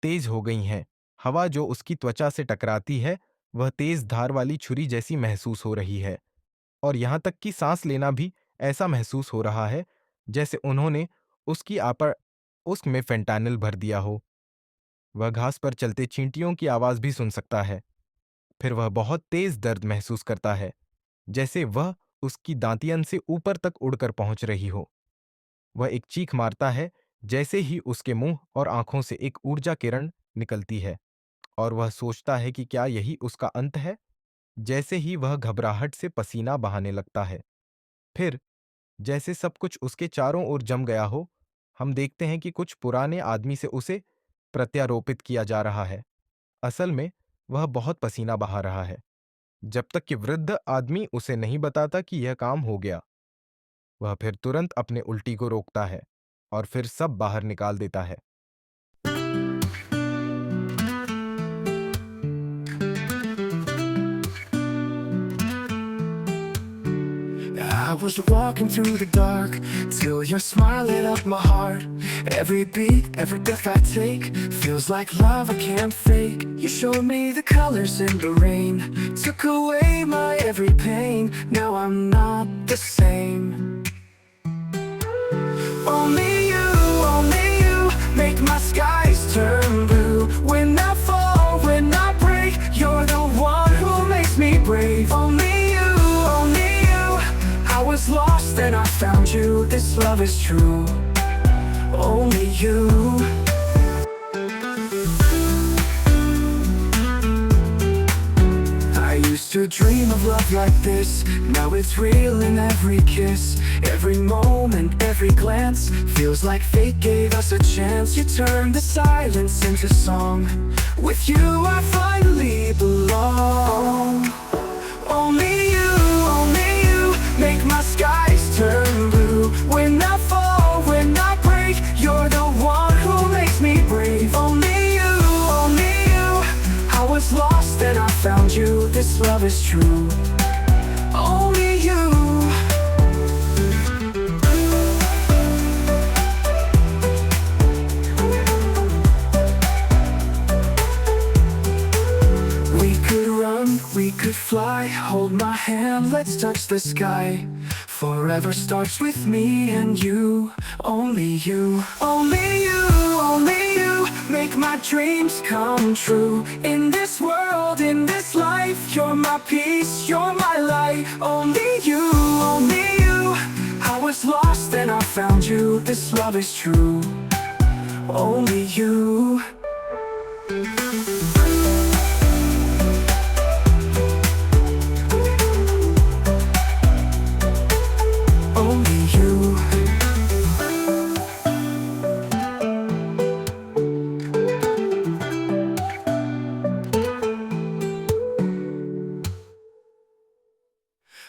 तेज हो गई हैं। हवा जो उसकी त्वचा से टकराती है, वह तेज धार वाली छुरी जैसी महसूस हो रही है, और यहां तक कि सांस लेना भी ऐसा महसूस हो रहा है जैसे उन्होंने उसकी आपा उसमें फेंटानिल भर दिया हो। वह घास पर चलते चींटियों की आवाज भी सुन सकता है। फिर वह बहुत तेज दर्द महसूस करता है, जैसे वह उसकी दांतियन से ऊपर तक उड़कर पहुंच रही हो। वह एक चीख मारता है जैसे ही उसके मुंह और आंखों से एक ऊर्जा किरण निकलती है, और वह सोचता है कि क्या यही उसका अंत है। जैसे ही वह घबराहट से पसीना बहाने लगता है, फिर जैसे सब कुछ उसके चारों ओर जम गया हो, हम देखते हैं कि कुछ पुराने आदमी से उसे प्रत्यारोपित किया जा रहा है। असल में वह बहुत पसीना बहा रहा है, जब तक कि वृद्ध आदमी उसे नहीं बताता कि यह काम हो गया। वह फिर तुरंत अपने उल्टी को रोकता है और फिर सब बाहर निकाल देता है। I was walking through the dark till your smile lit up my heart. Every beat, every breath I take feels like love I can't fake. You showed me the colors in the rain, took away my every pain. Now I'm not the same. Only you make my skies turn blue. When I fall, when I break, you're the one who makes me brave. Only you, I was lost and I found you. This love is true. Only you. I used to dream of love like this. Now it's real in every kiss. Every moment, every glance feels like fate gave us a chance. You turned the silence into song. With you I finally belong. Only you make my skies turn blue. When I fall, when I break, you're the one who makes me brave. Only you, I was lost and I found you. This love is true. Only you. We could fly, hold my hand, let's touch the sky. Forever starts with me and you. Only you, make my dreams come true. In this world, in this life, you're my peace, you're my light. Only you, I was lost and I found you. This love is true. Only you.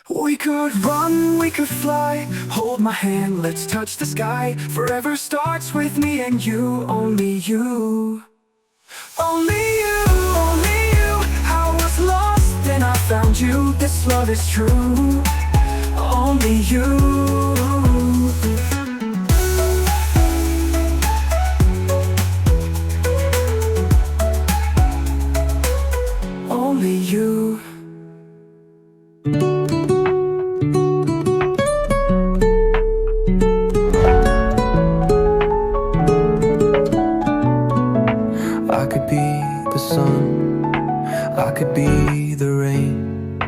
We could run, we could fly. Hold my hand, let's touch the sky. Forever starts with me and you. Only you. Only you, I was lost and I found you. This love is true. Only you. Only you. I could be the sun, I could be the rain,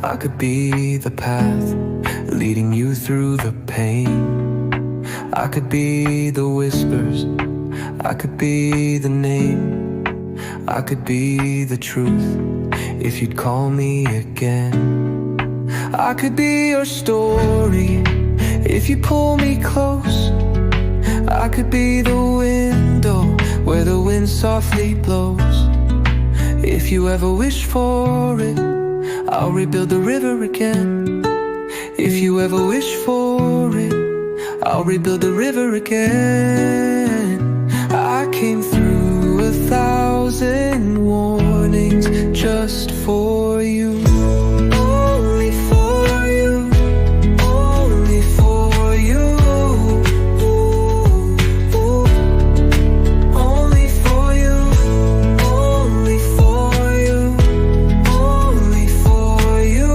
I could be the path leading you through the pain. I could be the whispers, I could be the name, I could be the truth if you'd call me again. I could be your story if you pull me close. I could be the window where the wind softly blows. If you ever wish for it, I'll rebuild the river again. If you ever wish for it, I'll rebuild the river again. I came through 1,000 warnings just for you. Only for you, only for you. Only for you, only for you, only for you.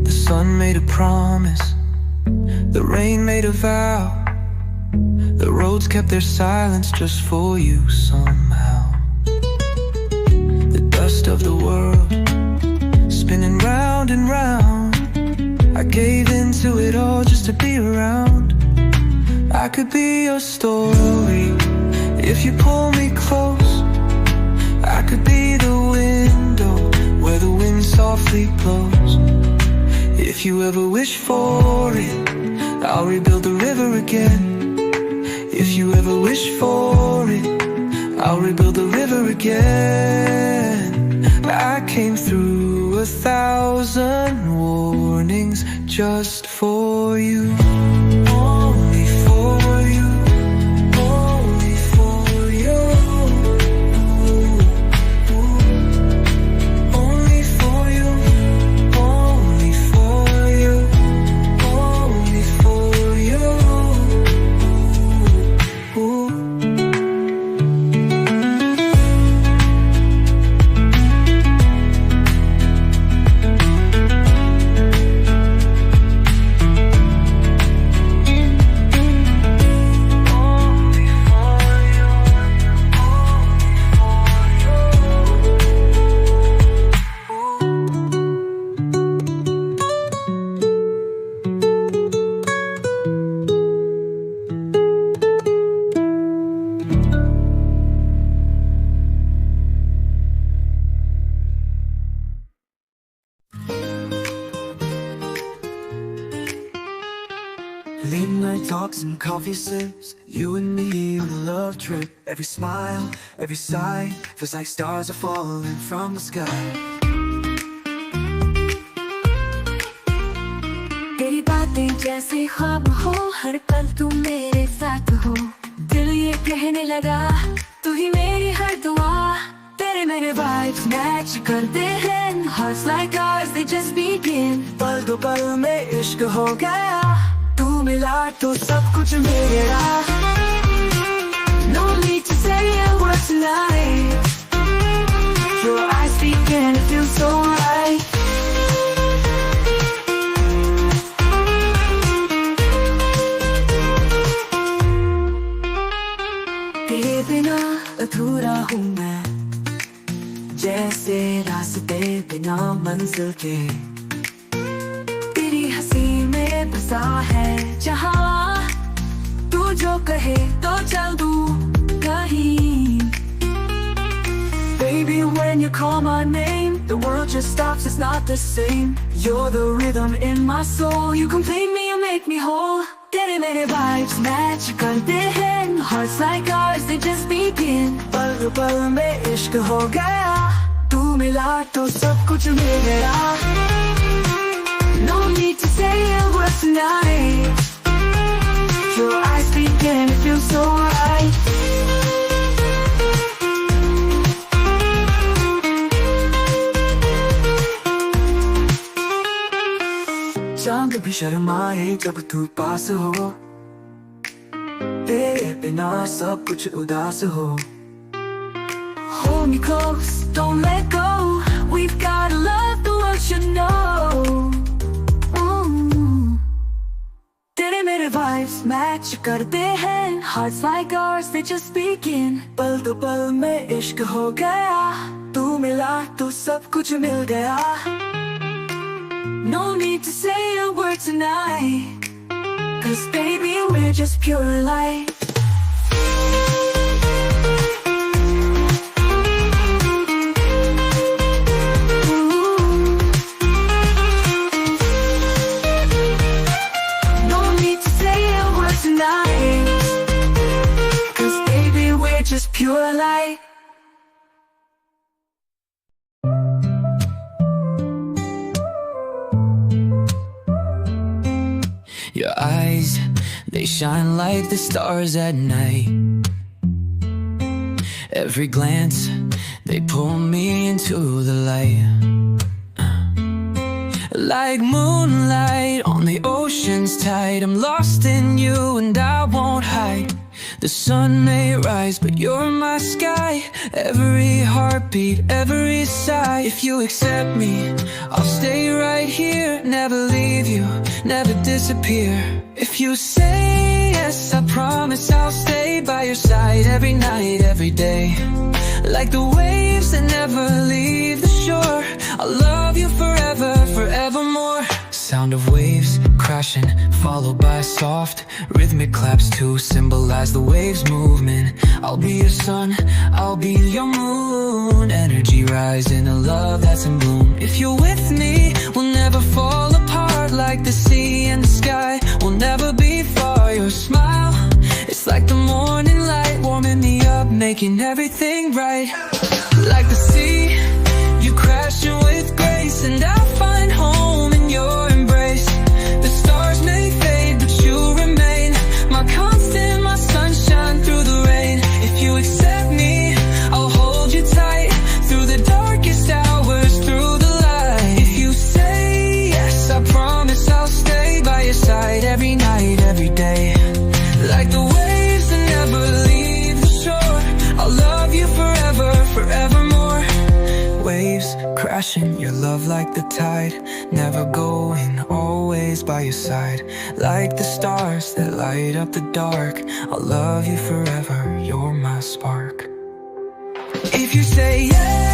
The sun made a promise, the rain made a vow, the roads kept their silence just for you somehow. The dust of the world spinning round and round, I gave into it all just to be around. I could be your story if you pull me close. I could be the window where the wind softly blows. If you ever wish for it, I'll rebuild the river again. If you ever wish for it, I'll rebuild the river again. I came through 1,000 warnings just for you. Only for you, only for you. Late night talks and coffee sips, you and me on a love trip. Every smile, every sigh, feels like stars are falling from the sky. तेरी बातें जैसे ख्वाब हो, हर पल तू मेरे साथ हो। दिल ये कहने लगा, तू ही मेरी हर दुआ। तेरे मेरे vibes match करते हैं, hearts like ours they just begin। पल दो पल में इश्क हो गया, तू मिला तो सब कुछ मिल गया। No need to say a word tonight, your eyes speak and it feels so right। तेरे बिना अधूरा हूँ मैं, जैसे रास्ते बिना मंजिल के। तेरी हंसी में बसा है जहाँ, तू जो कहे तो चल दूँ कहीं। Baby, when you call my name, the world just stops, it's not the same. You're the rhythm in my soul, you complete me, you make me whole. तेरे मेरे vibes match करते हैं, hearts like ours they just begin। पल दो पल में इश्क हो गया, तू मिला तो सब कुछ मिल गया। No need to say a word tonight, your eyes speak and it feels so right। चांद भी शर्माए जब तू पास हो, तेरे बिना सब कुछ उदास हो। Hold me close, don't let go, we've got a love the world should know। तेरे मेरे vibes match करते हैं, hearts like ours they just begin। पल दो पल में इश्क हो गया, तू मिला तो सब कुछ मिल गया। No need to say a word tonight, 'cause baby we're just pure light। No need to say a word tonight, 'cause baby we're just pure light। Your eyes, they shine like the stars at night. Every glance, they pull me into the light. Like moonlight on the ocean's tide, I'm lost in you and I won't hide. The sun may rise, but you're my sky. Every heartbeat, every sigh. If you accept me, I'll stay right here. Never leave you, never disappear. If you say yes, I promise I'll stay by your side. Every night, every day. Like the waves that never leave the shore, I'll love you forever, forevermore. Sound of waves crashing, followed by soft rhythmic claps to symbolize the waves' movement. I'll be your sun, I'll be your moon. Energy rising, a love that's in bloom. If you're with me, we'll never fall apart. Like the sea and the sky, we'll never be far. Your smile, it's like the morning light, warming me up, making everything right. Like the sea, you crashing with grace, and I find home in your embrace. The stars may fade, but you remain my constant, my sunshine through the rain. If you accept me, I'll hold you tight through the darkest hours, through the light. If you say yes, I promise I'll stay by your side. Every night, every day. Like the waves that never leave the shore, I'll love you forever, forevermore. Waves crashing, your love like the tide, never going, always by your side. Like the stars that light up the dark, I'll love you forever, you're my spark. If you say yes,